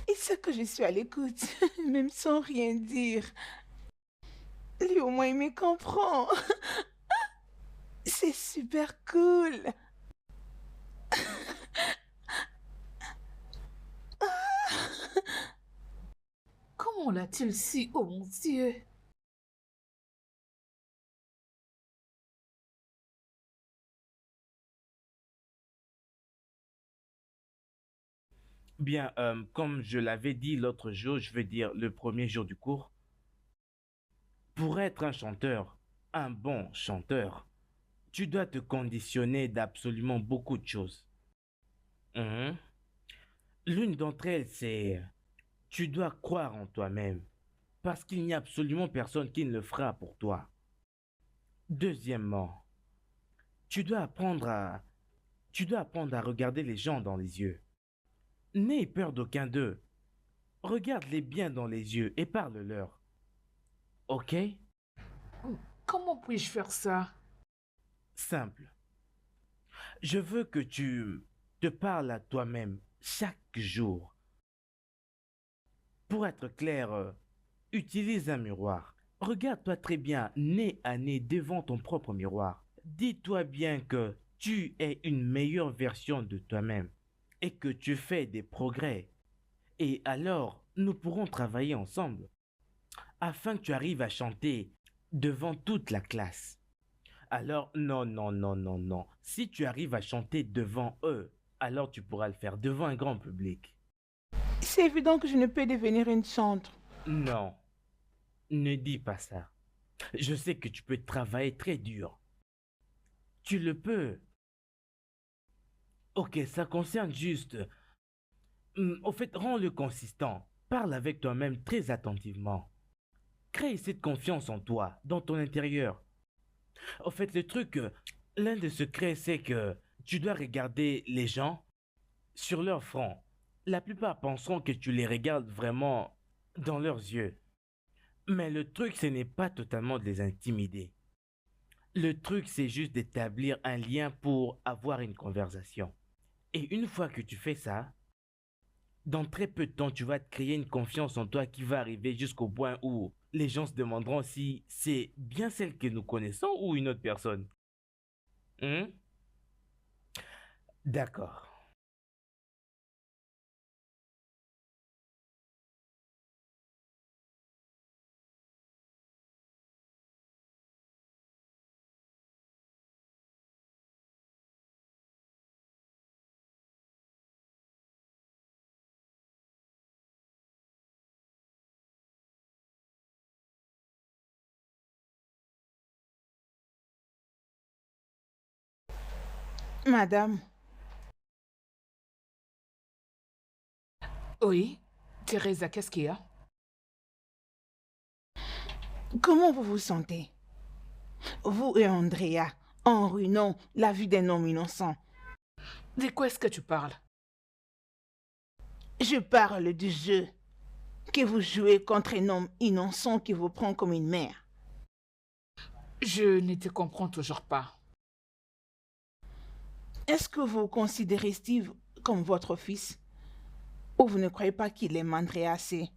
Il sait que je suis à l'écoute, même sans rien dire. Lui, au moins, il me comprend. C'est super cool. Comment l'a-t-il su? Oh mon Dieu. Bien, comme je l'avais dit l'autre jour, je veux dire le premier jour du cours, pour être un chanteur, un bon chanteur, tu dois te conditionner d'absolument beaucoup de choses. Mhm. L'une d'entre elles, c'est tu dois croire en toi-même, parce qu'il n'y a absolument personne qui ne le fera pour toi. Deuxièmement, tu dois apprendre à, tu dois apprendre à regarder les gens dans les yeux. N'aie peur d'aucun d'eux. Regarde-les bien dans les yeux et parle-leur. Ok? Comment puis-je faire ça? Simple. Je veux que tu te parles à toi-même chaque jour. Pour être clair, utilise un miroir. Regarde-toi très bien, nez à nez devant ton propre miroir. Dis-toi bien que tu es une meilleure version de toi-même et que tu fais des progrès. Et alors, nous pourrons travailler ensemble afin que tu arrives à chanter devant toute la classe. Alors, non, non, non, non, non. Si tu arrives à chanter devant eux, alors tu pourras le faire devant un grand public. C'est évident que je ne peux devenir une chantre. Non, ne dis pas ça. Je sais que tu peux travailler très dur. Tu le peux. Ok, ça concerne juste... Au fait, rends-le consistant. Parle avec toi-même très attentivement. Crée cette confiance en toi, dans ton intérieur. Au fait, le truc, l'un des secrets, c'est que tu dois regarder les gens sur leur front. La plupart penseront que tu les regardes vraiment dans leurs yeux. Mais le truc, ce n'est pas totalement de les intimider. Le truc, c'est juste d'établir un lien pour avoir une conversation. Et une fois que tu fais ça, dans très peu de temps, tu vas te créer une confiance en toi qui va arriver jusqu'au point où les gens se demanderont si c'est bien celle que nous connaissons ou une autre personne. Hmm? D'accord. Madame, Oui, Teresa, qu'est-ce qu'il y a? comment vous vous sentez? Vous et Andrea, en ruinant la vie d'un homme innocent. De quoi est-ce que tu parles? Je parle du jeu que vous jouez contre un homme innocent qui vous prend comme une mère. Je ne te comprends toujours pas. Est-ce que vous considérez Steve comme votre fils? Ou vous ne croyez pas qu'il aime Andrea assez?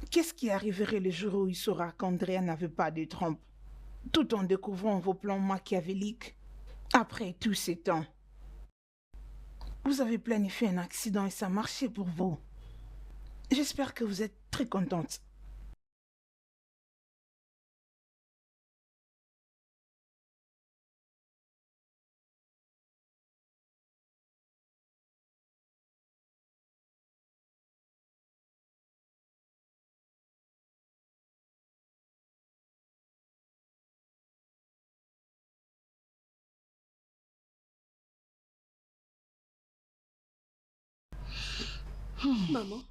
Qu'est-ce qui arriverait le jour où il saura qu'Andrea n'avait pas de trompe, tout en découvrant vos plans machiavéliques? Après tous ces temps, vous avez planifié un accident et ça a marché pour vous. J'espère que vous êtes très contente. Maman?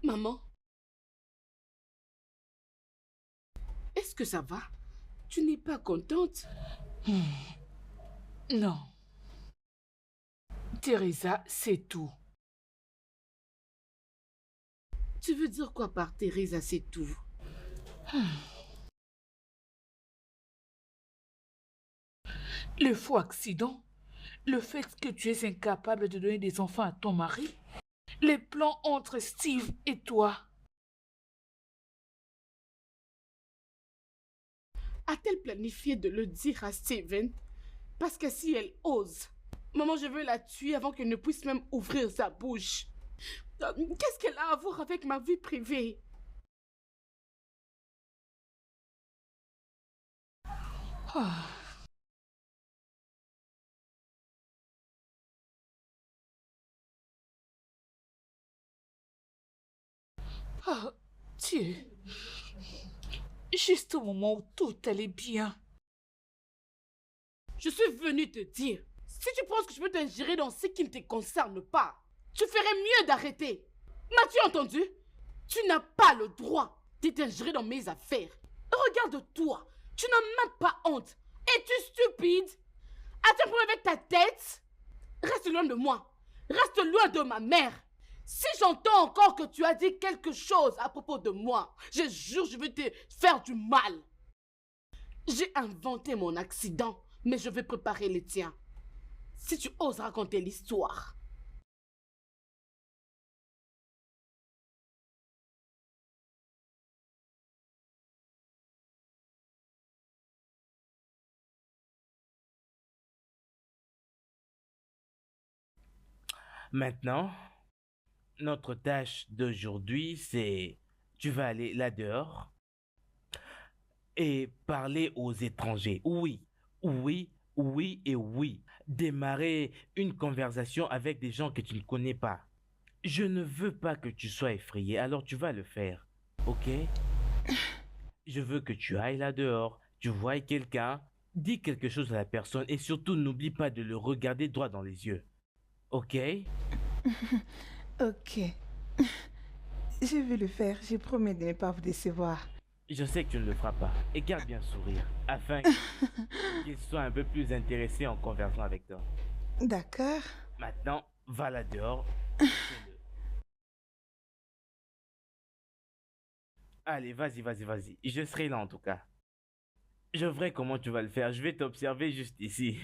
Maman? Est-ce que ça va? Tu n'es pas contente? Non. Teresa, c'est tout. Tu veux dire quoi par Teresa, c'est tout? Le faux accident, le fait que tu es incapable de donner des enfants à ton mari, les plans entre Steve et toi. A-t-elle planifié de le dire à Steven? Parce que si elle ose, maman, je veux la tuer avant qu'elle ne puisse même ouvrir sa bouche. Qu'est-ce qu'elle a à voir avec ma vie privée? Ah. Oh, Dieu. Juste au moment où tout allait bien. Je suis venue te dire, si tu penses que je peux t'ingérer dans ce qui ne te concerne pas, tu ferais mieux d'arrêter. M'as-tu entendu? Tu n'as pas le droit de t'ingérer dans mes affaires. Regarde-toi, tu n'as même pas honte. Es-tu stupide? As-tu un problème avec ta tête? Reste loin de moi. Reste loin de ma mère. Si j'entends encore que tu as dit quelque chose à propos de moi, je jure, je vais te faire du mal. J'ai inventé mon accident, mais je vais préparer les tiens. Si tu oses raconter l'histoire. Maintenant, notre tâche d'aujourd'hui, c'est tu vas aller là dehors et parler aux étrangers. Oui, oui, oui et oui. Démarrer une conversation avec des gens que tu ne connais pas. Je ne veux pas que tu sois effrayé, alors tu vas le faire. Ok? Je veux que tu ailles là dehors, tu vois quelqu'un, dis quelque chose à la personne et surtout n'oublie pas de le regarder droit dans les yeux. Ok? Ok. Je vais le faire. Je promets de ne pas vous décevoir. Je sais que tu ne le feras pas. Et garde bien sourire, afin qu'il soit un peu plus intéressé en conversant avec toi. D'accord. Maintenant, va là dehors. Fais-le. Allez, vas-y, vas-y, vas-y. Je serai là en tout cas. Je verrai comment tu vas le faire. Je vais t'observer juste ici.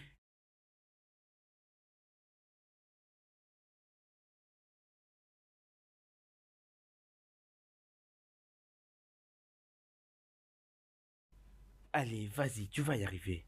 Allez, vas-y, tu vas y arriver.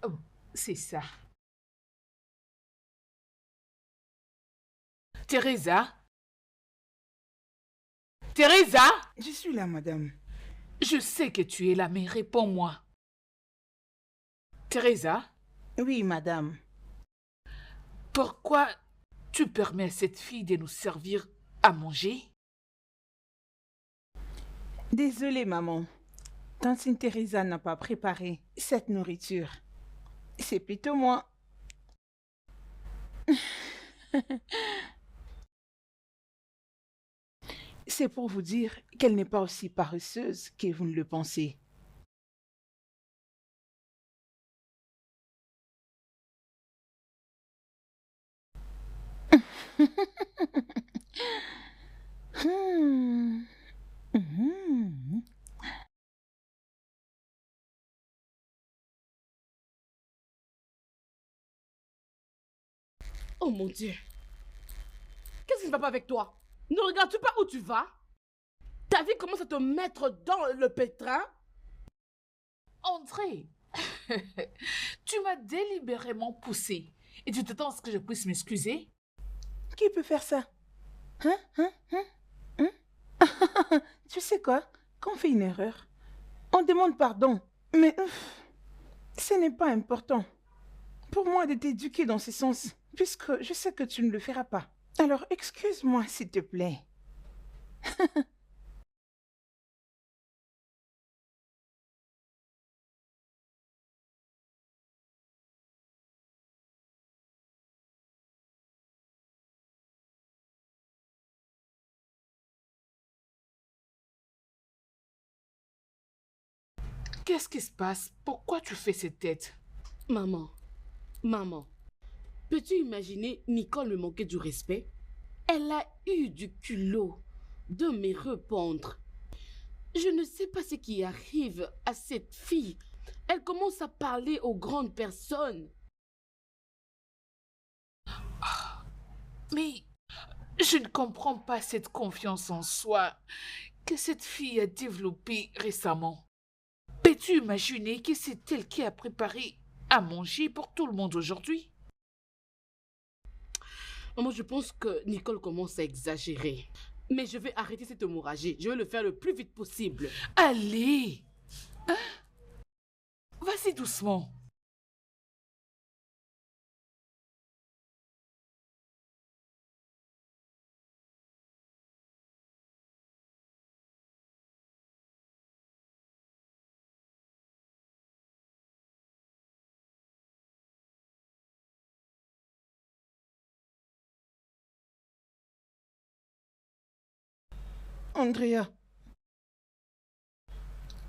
Oh, c'est ça. Teresa? Teresa? Je suis là, madame. Je sais que tu es là, mais réponds-moi. Teresa, Oui, madame. pourquoi tu permets à cette fille de nous servir à manger? Désolée, maman. Tantine Teresa n'a pas préparé cette nourriture. C'est plutôt moi. C'est pour vous dire qu'elle n'est pas aussi paresseuse que vous ne le pensez. Hmm. Mhm. Oh mon Dieu. ne va pas avec toi? Ne regardes-tu pas où tu vas? Ta vie commence à te mettre dans le pétrin. André, tu m'as délibérément poussé. Et tu t'attends à ce que je puisse m'excuser? Qui peut faire ça? Hein? Tu sais quoi? Quand on fait une erreur, on demande pardon. Mais ce n'est pas important pour moi de t'éduquer dans ce sens, puisque je sais que tu ne le feras pas. Alors excuse-moi, s'il te plaît. Qu'est-ce qui se passe? Pourquoi tu fais cette tête? Maman, peux-tu imaginer Nicole me manquer du respect? Elle a eu du culot de me répondre. Je ne sais pas ce qui arrive à cette fille. Elle commence à parler aux grandes personnes. Mais je ne comprends pas cette confiance en soi que cette fille a développée récemment. Peux-tu imaginer que c'est elle qui a préparé à manger pour tout le monde aujourd'hui? Maman, je pense que Nicole commence à exagérer. Mais je vais arrêter cette hémorragie. Je vais le faire le plus vite possible. Allez! Hein? Vas-y doucement. Andrea,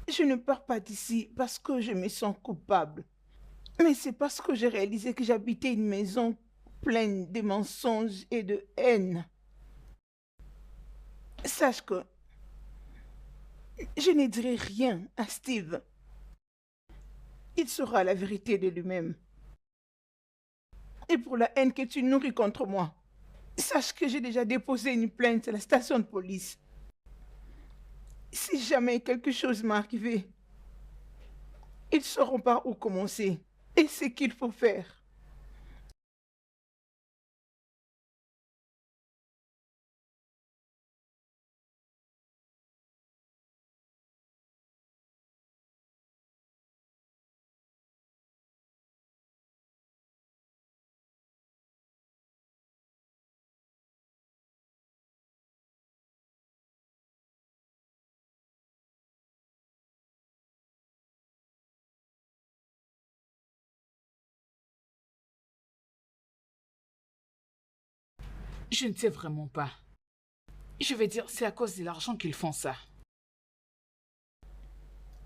je ne pars pas d'ici parce que je me sens coupable. Mais c'est parce que j'ai réalisé que j'habitais une maison pleine de mensonges et de haine. Sache que je ne dirai rien à Steve. Il saura la vérité de lui-même. Et pour la haine que tu nourris contre moi, sache que j'ai déjà déposé une plainte à la station de police. Si jamais quelque chose m'est arrivé, ils sauront par où commencer et ce qu'il faut faire. Je ne sais vraiment pas. Je vais dire, c'est à cause de l'argent qu'ils font ça.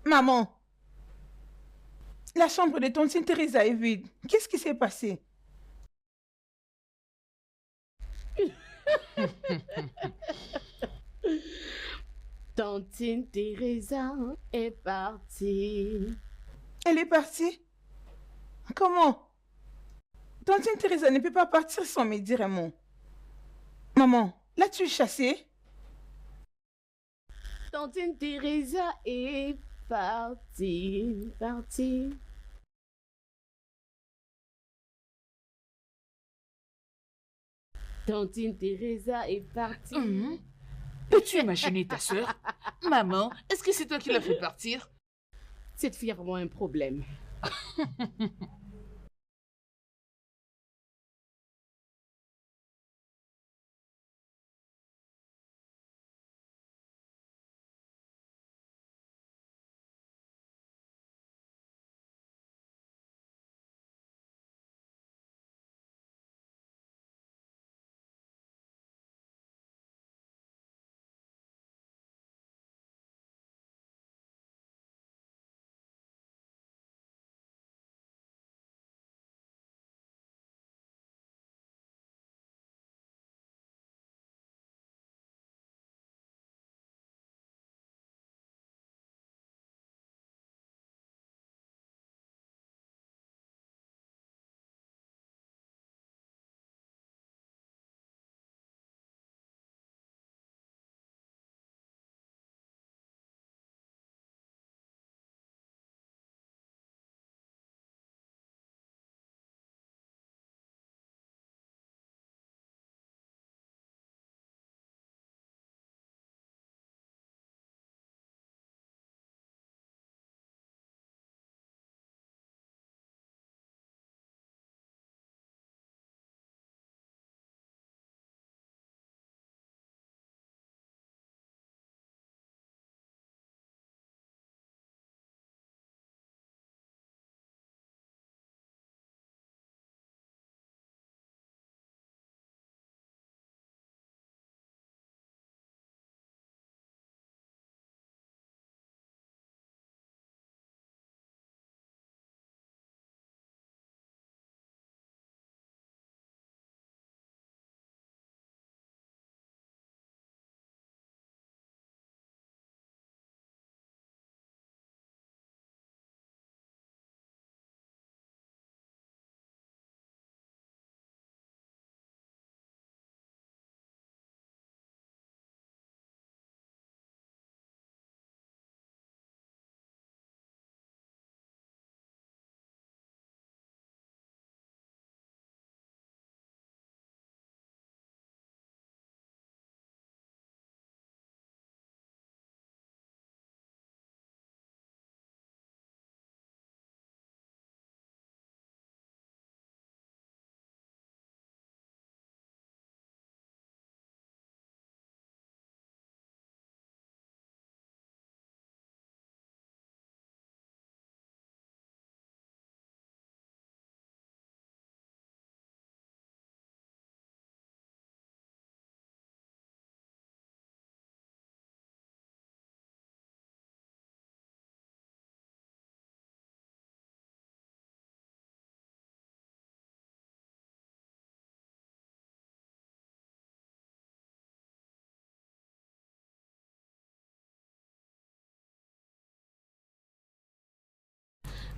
Maman, la chambre de Tante Teresa est vide. Qu'est-ce qui s'est passé? Tantine Teresa est partie. Elle est partie? Comment? Tante Teresa ne peut pas partir sans me dire un mot. Maman, l'as-tu chassée? Tantine Teresa est partie. Tantine Teresa est partie. Peux-tu imaginer ta sœur? Maman, est-ce que c'est toi qui l'as fait partir? Cette fille a vraiment un problème.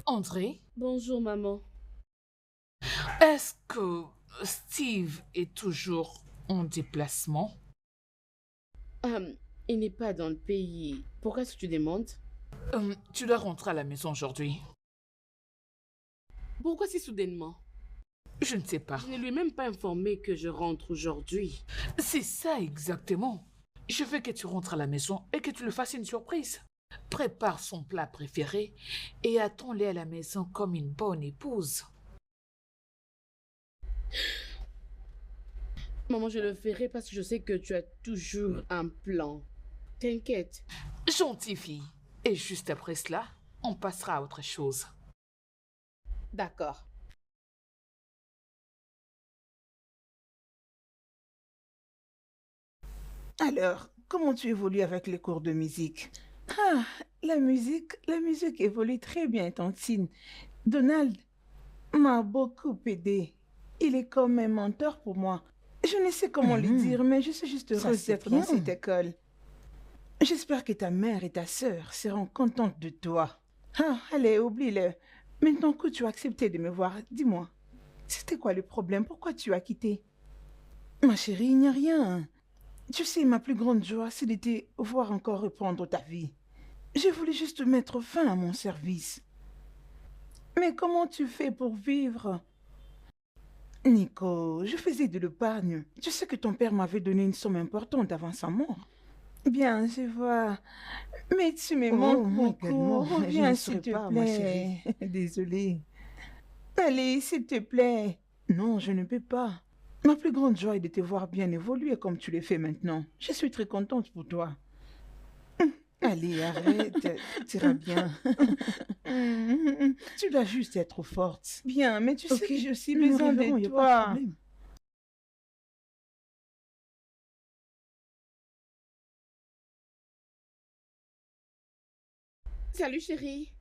André, Bonjour, maman. est-ce que Steve est toujours en déplacement? Il n'est pas dans le pays. Pourquoi est-ce que tu demandes? Tu dois rentrer à la maison aujourd'hui. Pourquoi si soudainement? Je ne sais pas. Je ne lui ai même pas informé que je rentre aujourd'hui. C'est ça exactement. Je veux que tu rentres à la maison et que tu lui fasses une surprise. Prépare son plat préféré et attends-le à la maison comme une bonne épouse. Maman, je le ferai parce que je sais que tu as toujours un plan. T'inquiète. Gentille fille. Et juste après cela, on passera à autre chose. D'accord. Alors, comment tu évolues avec les cours de musique? Ah, la musique évolue très bien, Tantine. Donald m'a beaucoup aidé. Il est comme un mentor pour moi. Je ne sais comment lui dire, mais je suis juste Ça, heureuse c'est d'être dans bien. cette école. J'espère que ta mère et ta sœur seront contentes de toi. Ah, allez, oublie-le. Maintenant que tu as accepté de me voir, dis-moi, c'était quoi le problème? Pourquoi tu as quitté? Ma chérie, il n'y a rien. Tu sais, ma plus grande joie, c'est de te voir encore reprendre ta vie. Je voulais juste mettre fin à mon service. Mais comment tu fais pour vivre? Nico, je faisais de l'épargne. Tu sais que ton père m'avait donné une somme importante avant sa mort. Bien, je vois. Mais tu me manques moi beaucoup. également. Je Reviens, ne s'il serai te pas, ma plaît. Désolée. Allez, s'il te plaît. Non, je ne peux pas. Ma plus grande joie est de te voir bien évoluer comme tu le fais maintenant. Je suis très contente pour toi. Allez, arrête, tu iras bien. Tu dois juste être forte. Bien, mais tu sais que j'ai aussi Nous besoin reverrons, de y a pas de toi. problème. Salut, chérie.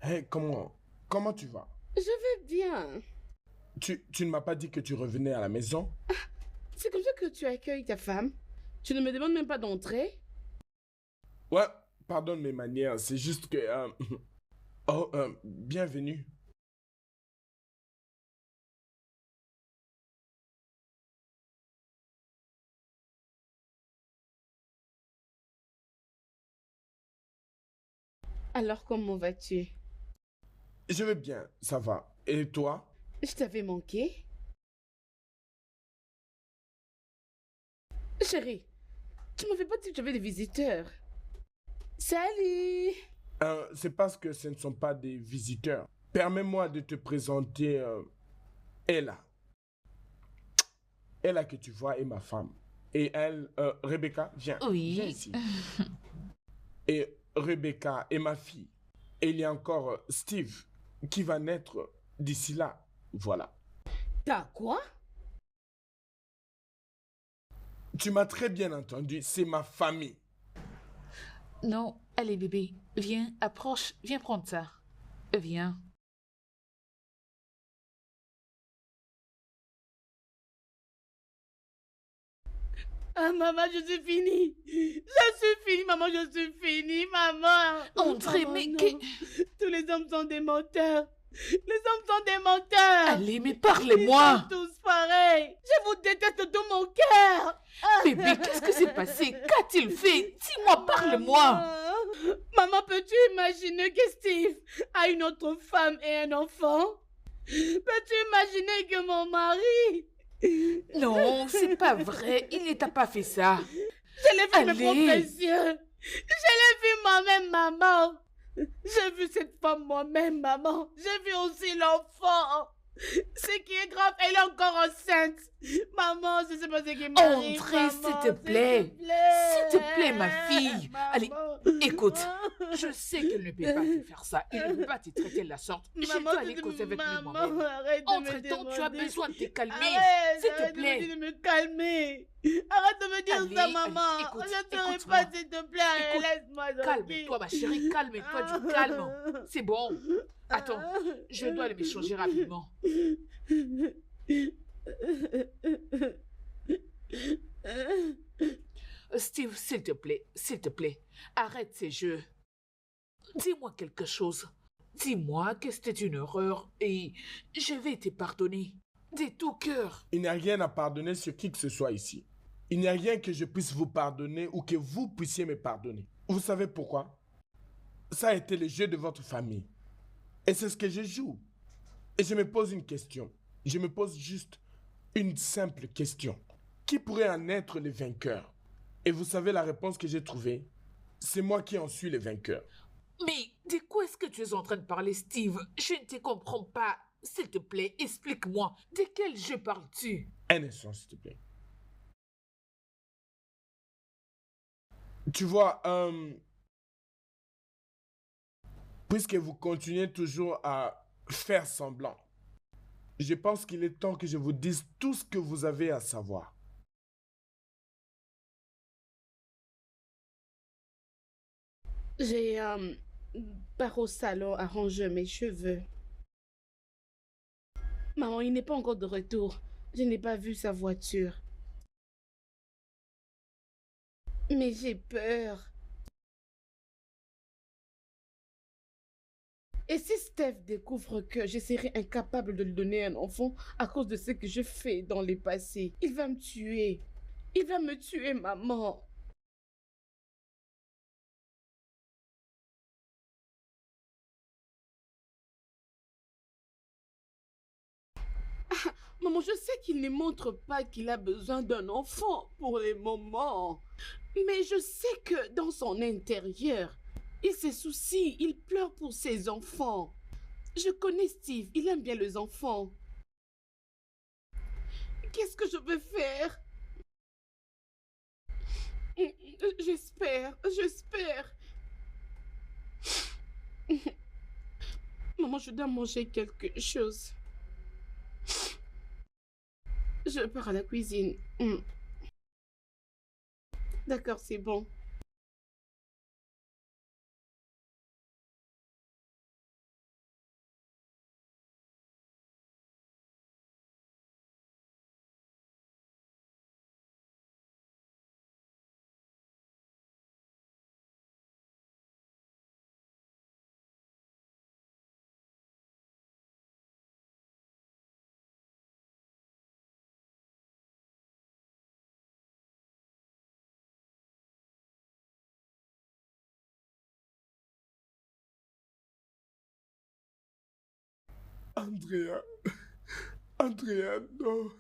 Hé, comment tu vas? Je vais bien. Tu ne m'as pas dit que tu revenais à la maison? C'est comme ça que tu accueilles ta femme? Tu ne me demandes même pas d'entrer? Ouais, pardonne mes manières, c'est juste que... Oh, bienvenue. Alors, comment vas-tu? Je vais bien, ça va. Et toi? Je t'avais manqué? Chérie, tu m'avais pas dit que tu avais des visiteurs. Salut! C'est parce que ce ne sont pas des visiteurs. Permets-moi de te présenter Ella. Ella que tu vois est ma femme. Et elle, Rebecca, viens. Oui. Viens ici. Et Rebecca est ma fille. Et il y a encore Steve qui va naître d'ici là. Voilà. T'as quoi? Tu m'as très bien entendu, c'est ma famille. Non, allez bébé, viens, approche, viens prendre ça. Viens. Ah, maman, je suis finie. Je suis finie, maman, je suis finie, maman. André, Maman, mais non. que... Tous les hommes sont des menteurs. Les hommes sont des menteurs. Allez, mais Ils parlez-moi. sont tous pareils. Je vous déteste de tout mon cœur. Bébé, qu'est-ce que s'est passé? Qu'a-t-il fait? Dis-moi, parle-moi. Maman, peux-tu imaginer que Steve a une autre femme et un enfant? Peux-tu imaginer que mon mari... Non, c'est pas vrai. Il ne t'a pas fait ça. Je l'ai vu, mes Allez. propres yeux. Je l'ai vu moi-même, maman. J'ai vu cette femme moi-même, maman. J'ai vu aussi l'enfant. Ce qui est grave, elle est encore enceinte. Maman, je sais pas ce qui m'arrive. André, maman, s'il te plaît. S'il te plaît, ma fille. Allez, écoute. Je sais qu'elle ne peut pas te faire ça. Elle ne peut pas te traiter de la sorte. Je dois aller causer avec lui moi-même. Arrête de me Entre-temps, tu as demander. besoin de te calmer. Arrête, S'il te arrête de me plaît. dire de me calmer. Arrête de me dire Allez, ça, allez, maman. écoute, Je ne serai écoute-moi. pas, s'il te plaît. Écoute, Laisse-moi tranquille. Calme-toi, ma chérie. Calme-toi du calme. C'est bon. Attends, je dois aller me changer rapidement. Steve, s'il te plaît, arrête ces jeux. Dis-moi quelque chose. Dis-moi que c'était une erreur et je vais te pardonner. De tout cœur. Il n'y a rien à pardonner sur qui que ce soit ici. Il n'y a rien que je puisse vous pardonner ou que vous puissiez me pardonner. Vous savez pourquoi? Ça a été le jeu de votre famille. Et c'est ce que je joue. Et je me pose une question. Je me pose juste une simple question. Qui pourrait en être le vainqueur? Et vous savez la réponse que j'ai trouvée? C'est moi qui en suis le vainqueur. Mais de quoi est-ce que tu es en train de parler, Steve? Je ne te comprends pas. S'il te plaît, explique-moi. De quel jeu parles-tu? Un instant, s'il te plaît. Tu vois, puisque vous continuez toujours à faire semblant, je pense qu'il est temps que je vous dise tout ce que vous avez à savoir. J'ai part au salon arranger mes cheveux. Maman, il n'est pas encore de retour. Je n'ai pas vu sa voiture. Mais j'ai peur. Et si Steph découvre que je serai incapable de lui donner un enfant à cause de ce que je fais dans le passé, il va me tuer. Il va me tuer, maman. Maman, je sais qu'il ne montre pas qu'il a besoin d'un enfant pour les moments. Mais je sais que dans son intérieur, il se soucie, il pleure pour ses enfants. Je connais Steve, il aime bien les enfants. Qu'est-ce que je vais faire? J'espère. Maman, je dois manger quelque chose. Je pars à la cuisine. D'accord, c'est bon. Andrea. Andrea, non.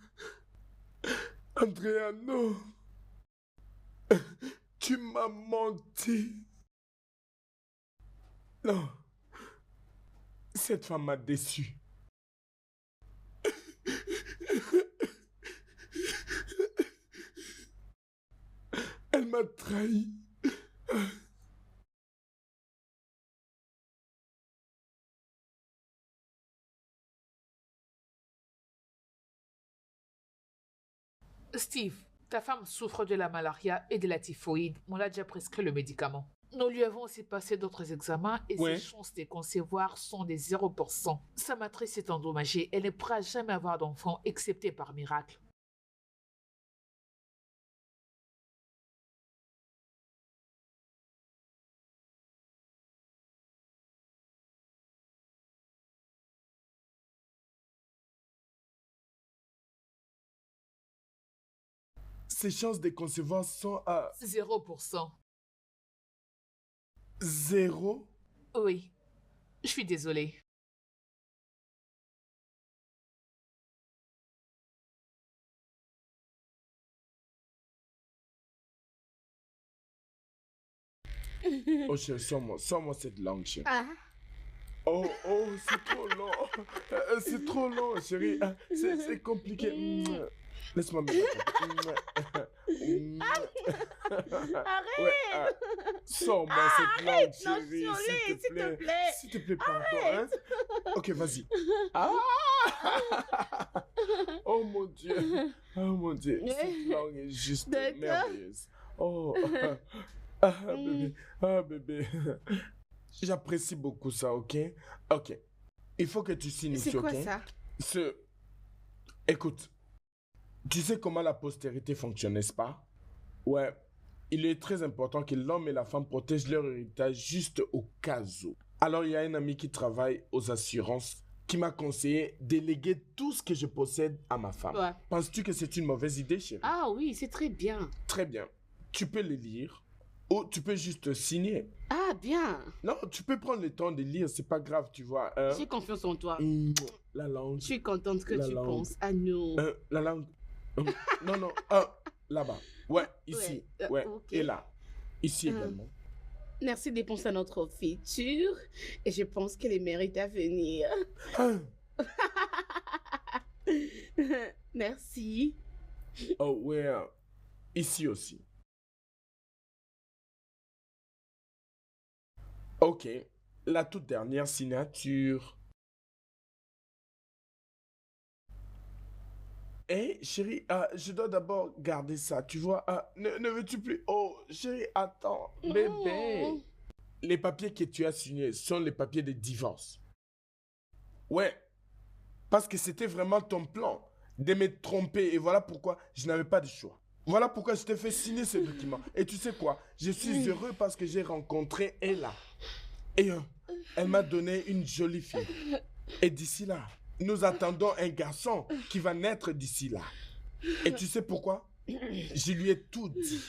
Andrea, non. Tu m'as menti. Non. Cette femme m'a déçu. Elle m'a trahi. Steve, ta femme souffre de la malaria et de la typhoïde. On l'a déjà prescrit le médicament. Nous lui avons aussi passé d'autres examens et Ouais. ses chances de concevoir sont de 0%. Sa matrice est endommagée. Elle ne pourra jamais avoir d'enfant, excepté par miracle. Ses chances de concevoir sont à 0%. 0. Oui, je suis désolée. Oh, chérie, sors-moi cette langue, chérie. Ah, Oh, c'est trop long. C'est trop long, chérie. C'est compliqué. Laisse-moi me battre. arrête! Ouais, sors-moi cette langue, Arrête, non, chérie, Siolet, s'il te plaît. S'il te plaît, pardon. Hein? Ok, vas-y. Ah! Oh mon Dieu. Oh mon Dieu. Cette langue est juste D'accord. merveilleuse. Oh. Bébé. Ah, bébé. J'apprécie beaucoup ça, ok? Ok. Il faut que tu signes C'est ici, quoi ok? ça? Écoute, tu sais comment la postérité fonctionne, n'est-ce pas? Ouais. il est très important que l'homme et la femme protègent leur héritage juste au cas où. Alors, il y a un ami qui travaille aux assurances qui m'a conseillé de léguer tout ce que je possède à ma femme. Ouais. Penses-tu que c'est une mauvaise idée, chérie? Ah oui, c'est très bien. Très bien. Tu peux le lire ou tu peux juste signer. Ah, bien. Non, tu peux prendre le temps de lire, c'est pas grave, tu vois. Hein? J'ai confiance en toi. La langue. Je suis contente que La tu langue. penses à nous. La langue. Non, non. Là-bas. Ouais, ici. Ouais. ok. Et là. Ici également. Merci de penser à notre futur et je pense qu'elle est mérite à venir. Hein? Merci. Oh, ouais. Ici aussi. Ok. La toute dernière signature. Hé, chérie, je dois d'abord garder ça, tu vois. Ne veux-tu plus? Oh, chérie, attends, bébé. Oh. Les papiers que tu as signés sont les papiers de divorce. Ouais, parce que c'était vraiment ton plan de me tromper et voilà pourquoi je n'avais pas de choix. Voilà pourquoi je t'ai fait signer ce document. Et tu sais quoi? Je suis heureux parce que j'ai rencontré Ella. Et elle m'a donné une jolie fille. Et d'ici là, nous attendons un garçon qui va naître d'ici là. Et tu sais pourquoi? Je lui ai tout dit.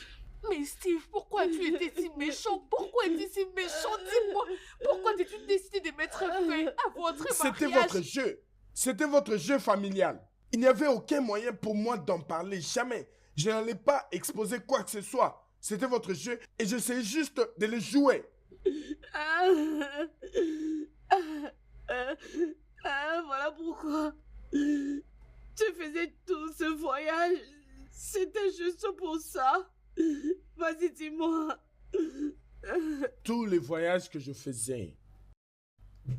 Mais Steve, pourquoi tu étais si méchant? Pourquoi es-tu si méchant? Dis-moi, pourquoi t'es-tu décidé de mettre fin à votre mariage? C'était votre jeu. C'était votre jeu familial. Il n'y avait aucun moyen pour moi d'en parler, jamais. Je n'allais pas exposer quoi que ce soit. C'était votre jeu et j'essayais juste de le jouer. Voilà pourquoi tu faisais tout ce voyage. C'était juste pour ça. Vas-y, dis-moi. Tous les voyages que je faisais,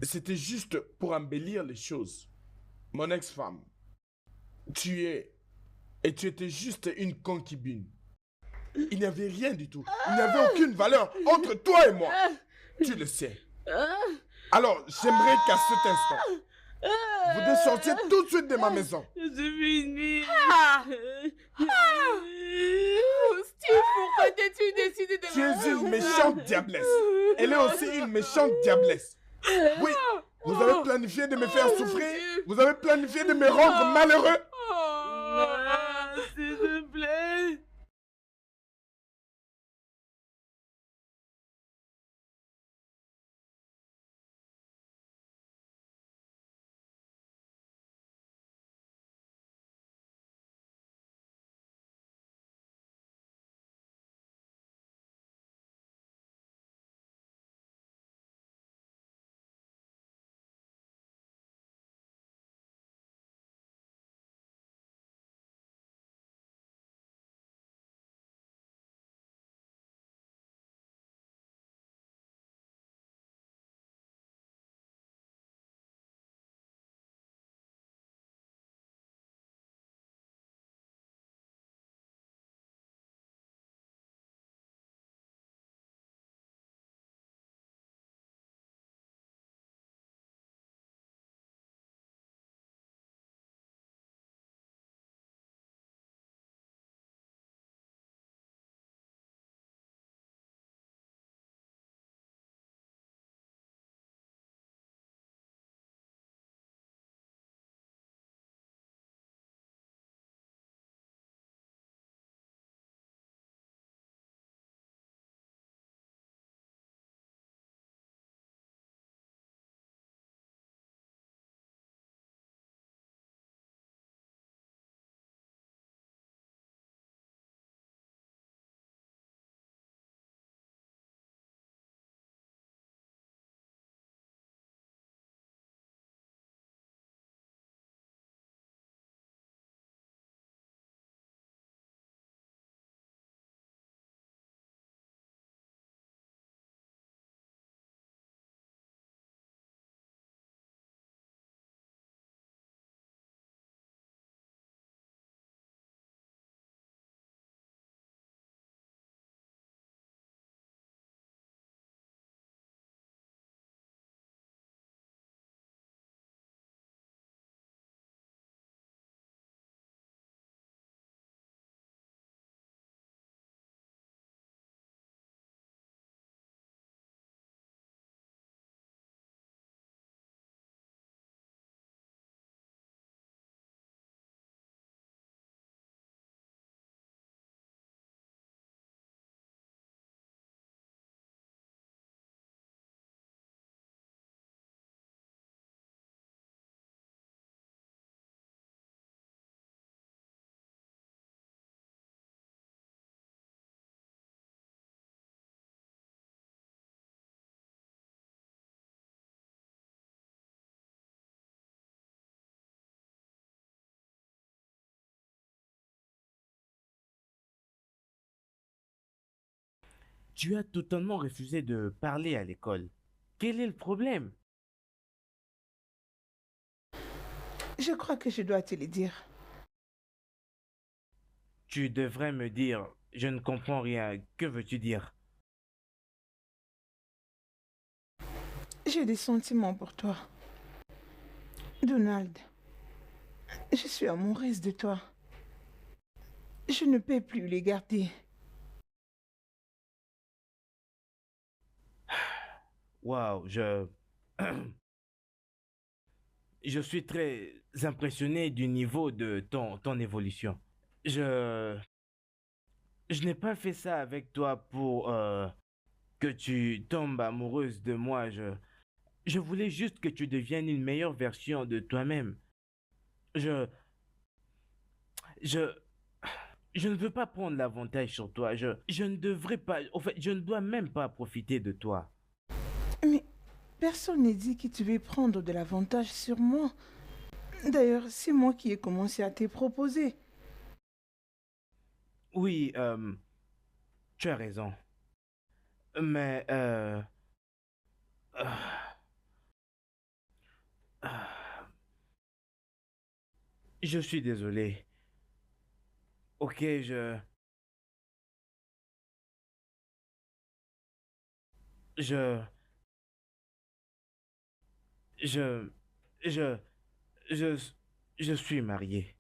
c'était juste pour embellir les choses. Mon ex-femme, tu étais juste une concubine. Il n'y avait rien du tout. Il n'y avait aucune valeur entre toi et moi. Tu le sais. Alors, j'aimerais qu'à cet instant, vous descendiez tout de suite de ma maison. C'est fini. Oh, Steve, pourquoi t'es-tu décidé de Tu es une méchante diablesse. Elle est aussi une méchante diablesse. Oui, vous avez planifié de me faire souffrir. Vous avez planifié de me rendre malheureux. S'il te plaît. tu as totalement refusé de parler à l'école. Quel est le problème? Je crois que je dois te le dire. Tu devrais me dire, je ne comprends rien. Que veux-tu dire? J'ai des sentiments pour toi. Donald, je suis amoureuse de toi. Je ne peux plus les garder. Waouh, je suis très impressionné du niveau de ton évolution. Je n'ai pas fait ça avec toi pour que tu tombes amoureuse de moi. Je voulais juste que tu deviennes une meilleure version de toi-même. Je, je, je ne veux pas prendre l'avantage sur toi. Je ne devrais pas, en fait, je ne dois même pas profiter de toi. Mais personne n'est dit que tu veux prendre de l'avantage sur moi. D'ailleurs, c'est moi qui ai commencé à te proposer. Oui, tu as raison. Mais, je suis désolé. Ok, je, je, je, je, je suis marié.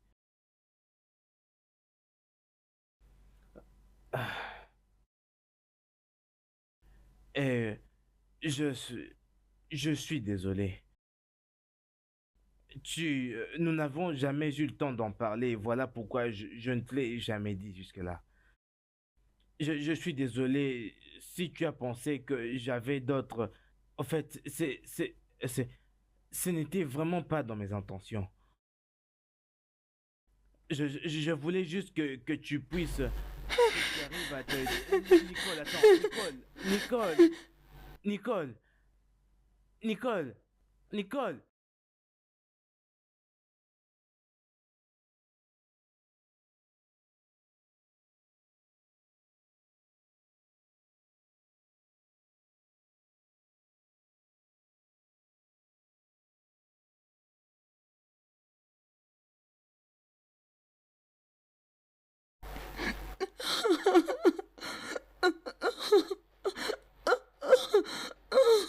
Et je suis désolé. Nous n'avons jamais eu le temps d'en parler. Voilà pourquoi je ne te l'ai jamais dit jusque-là. Je suis désolé si tu as pensé que j'avais d'autres. En fait, ce n'était vraiment pas dans mes intentions. Je voulais juste que tu puisses. Que tu arrives à te. Nicole, attends. Nicole. Nicole. Nicole. Nicole.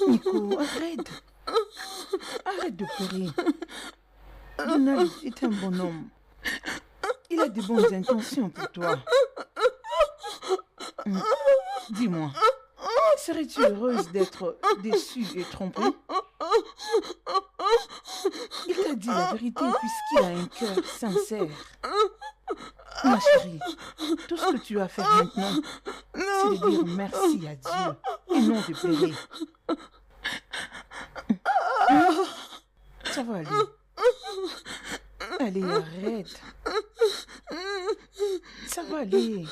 Nico, arrête. Arrête de pleurer. Donald est un bon homme. Il a de bonnes intentions pour toi. Dis-moi, serais-tu heureuse d'être déçue et trompée? Il t'a dit la vérité puisqu'il a un cœur sincère. Ma chérie, tout ce que tu as fait maintenant, c'est de dire merci à Dieu et non de pleurer. Ça va aller. Allez, arrête. Ça va aller.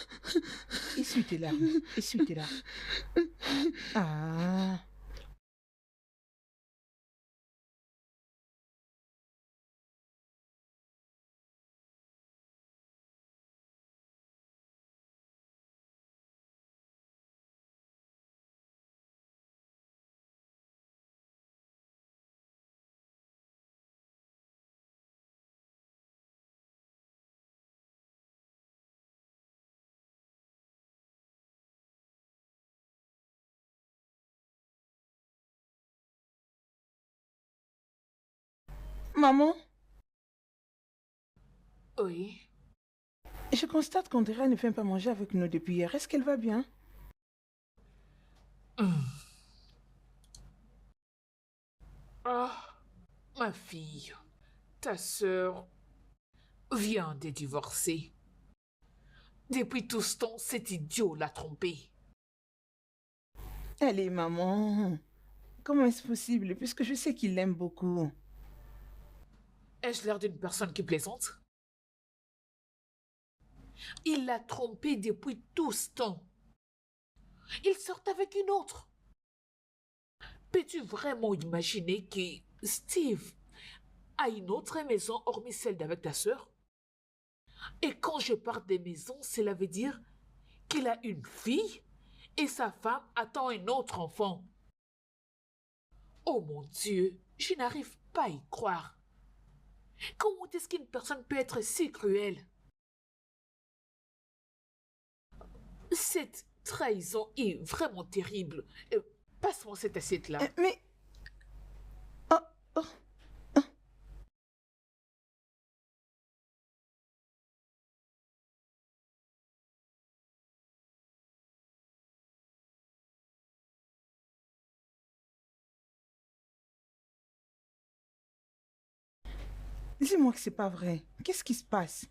Essuie tes larmes. Essuie tes larmes. Ah. Maman, Oui. je constate qu'Andrea ne vient pas manger avec nous depuis hier. Est-ce qu'elle va bien? Ah, ma fille, ta sœur vient de divorcer. Depuis tout ce temps, cet idiot l'a trompée. Allez, maman. Comment est-ce possible? Puisque je sais qu'il l'aime beaucoup. Ai-je l'air d'une personne qui plaisante? Il l'a trompée depuis tout ce temps. Il sort avec une autre. Peux-tu vraiment imaginer que Steve a une autre maison hormis celle d'avec ta sœur? Et quand je parle des maisons, cela veut dire qu'il a une fille et sa femme attend un autre enfant. Oh mon Dieu, je n'arrive pas à y croire. Comment est-ce qu'une personne peut être si cruelle? Cette trahison est vraiment terrible. Passe-moi cette assiette-là. Mais... Oh, oh, oh. Dis-moi que c'est pas vrai. Qu'est-ce qui se passe?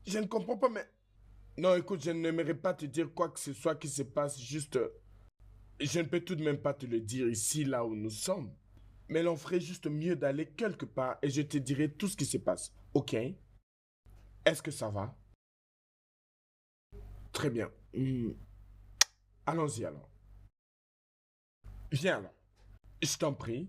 Je ne comprends pas, mais... Non, écoute, je n'aimerais pas te dire quoi que ce soit qui se passe, juste... Je ne peux tout de même pas te le dire ici, là où nous sommes. Mais l'on ferait juste mieux d'aller quelque part et je te dirai tout ce qui se passe, ok? Est-ce que ça va? Très bien. Allons-y alors. Viens alors. Je t'en prie.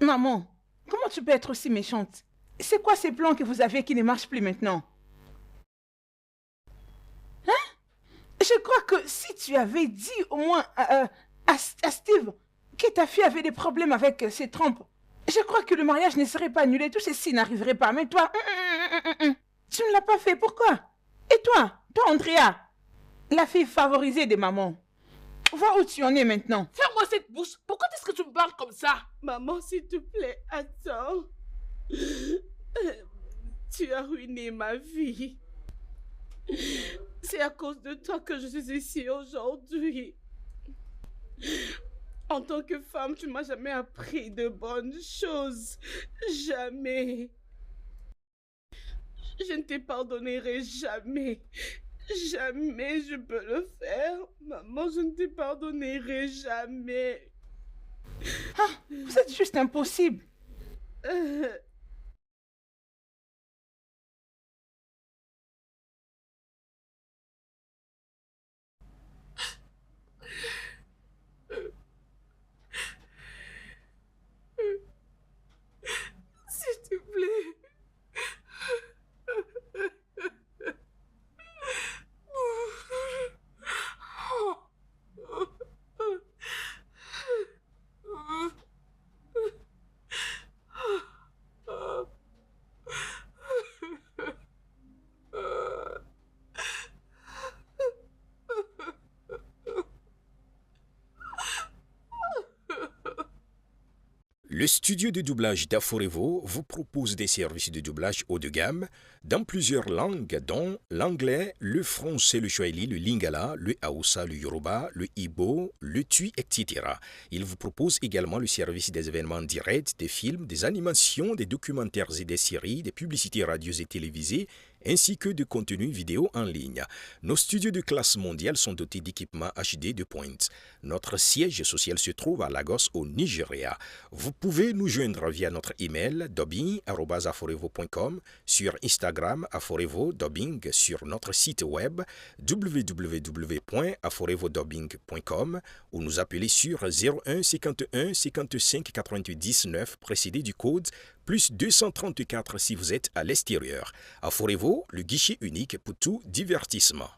Maman, comment tu peux être aussi méchante? C'est quoi ces plans que vous avez qui ne marchent plus maintenant? Hein? Je crois que si tu avais dit au moins à Steve que ta fille avait des problèmes avec ses trompes, je crois que le mariage ne serait pas annulé, tout ceci n'arriverait pas. Mais toi, tu ne l'as pas fait, pourquoi? Et toi, Andrea, la fille favorisée de maman, vois où tu en es maintenant. Ferme-moi cette bouche. Pourquoi est-ce que tu me parles comme ça? Maman, s'il te plaît, attends. Tu as ruiné ma vie. C'est à cause de toi que je suis ici aujourd'hui. En tant que femme, tu m'as jamais appris de bonnes choses. Jamais. Je ne te pardonnerai jamais. Jamais je peux le faire. Maman, je ne te pardonnerai jamais. Ah, vous êtes juste impossible. S'il te plaît. Le studio de doublage d'Aforevo vous propose des services de doublage haut de gamme dans plusieurs langues dont l'anglais, le français, le swahili, le lingala, le hausa, le yoruba, le igbo, le tui, etc. Il vous propose également le service des événements directs, des films, des animations, des documentaires et des séries, des publicités radio et télévisées, ainsi que de contenus vidéo en ligne. Nos studios de classe mondiale sont dotés d'équipements HD de pointe. Notre siège social se trouve à Lagos, au Nigeria. Vous pouvez nous joindre via notre email dubbing@aforevo.com, sur Instagram Aforevo Dubbing, sur notre site web www.aforevodubbing.com ou nous appeler sur 01 51 55 98 9 précédé du code plus 234 si vous êtes à l'extérieur. Aforevo, le guichet unique pour tout divertissement.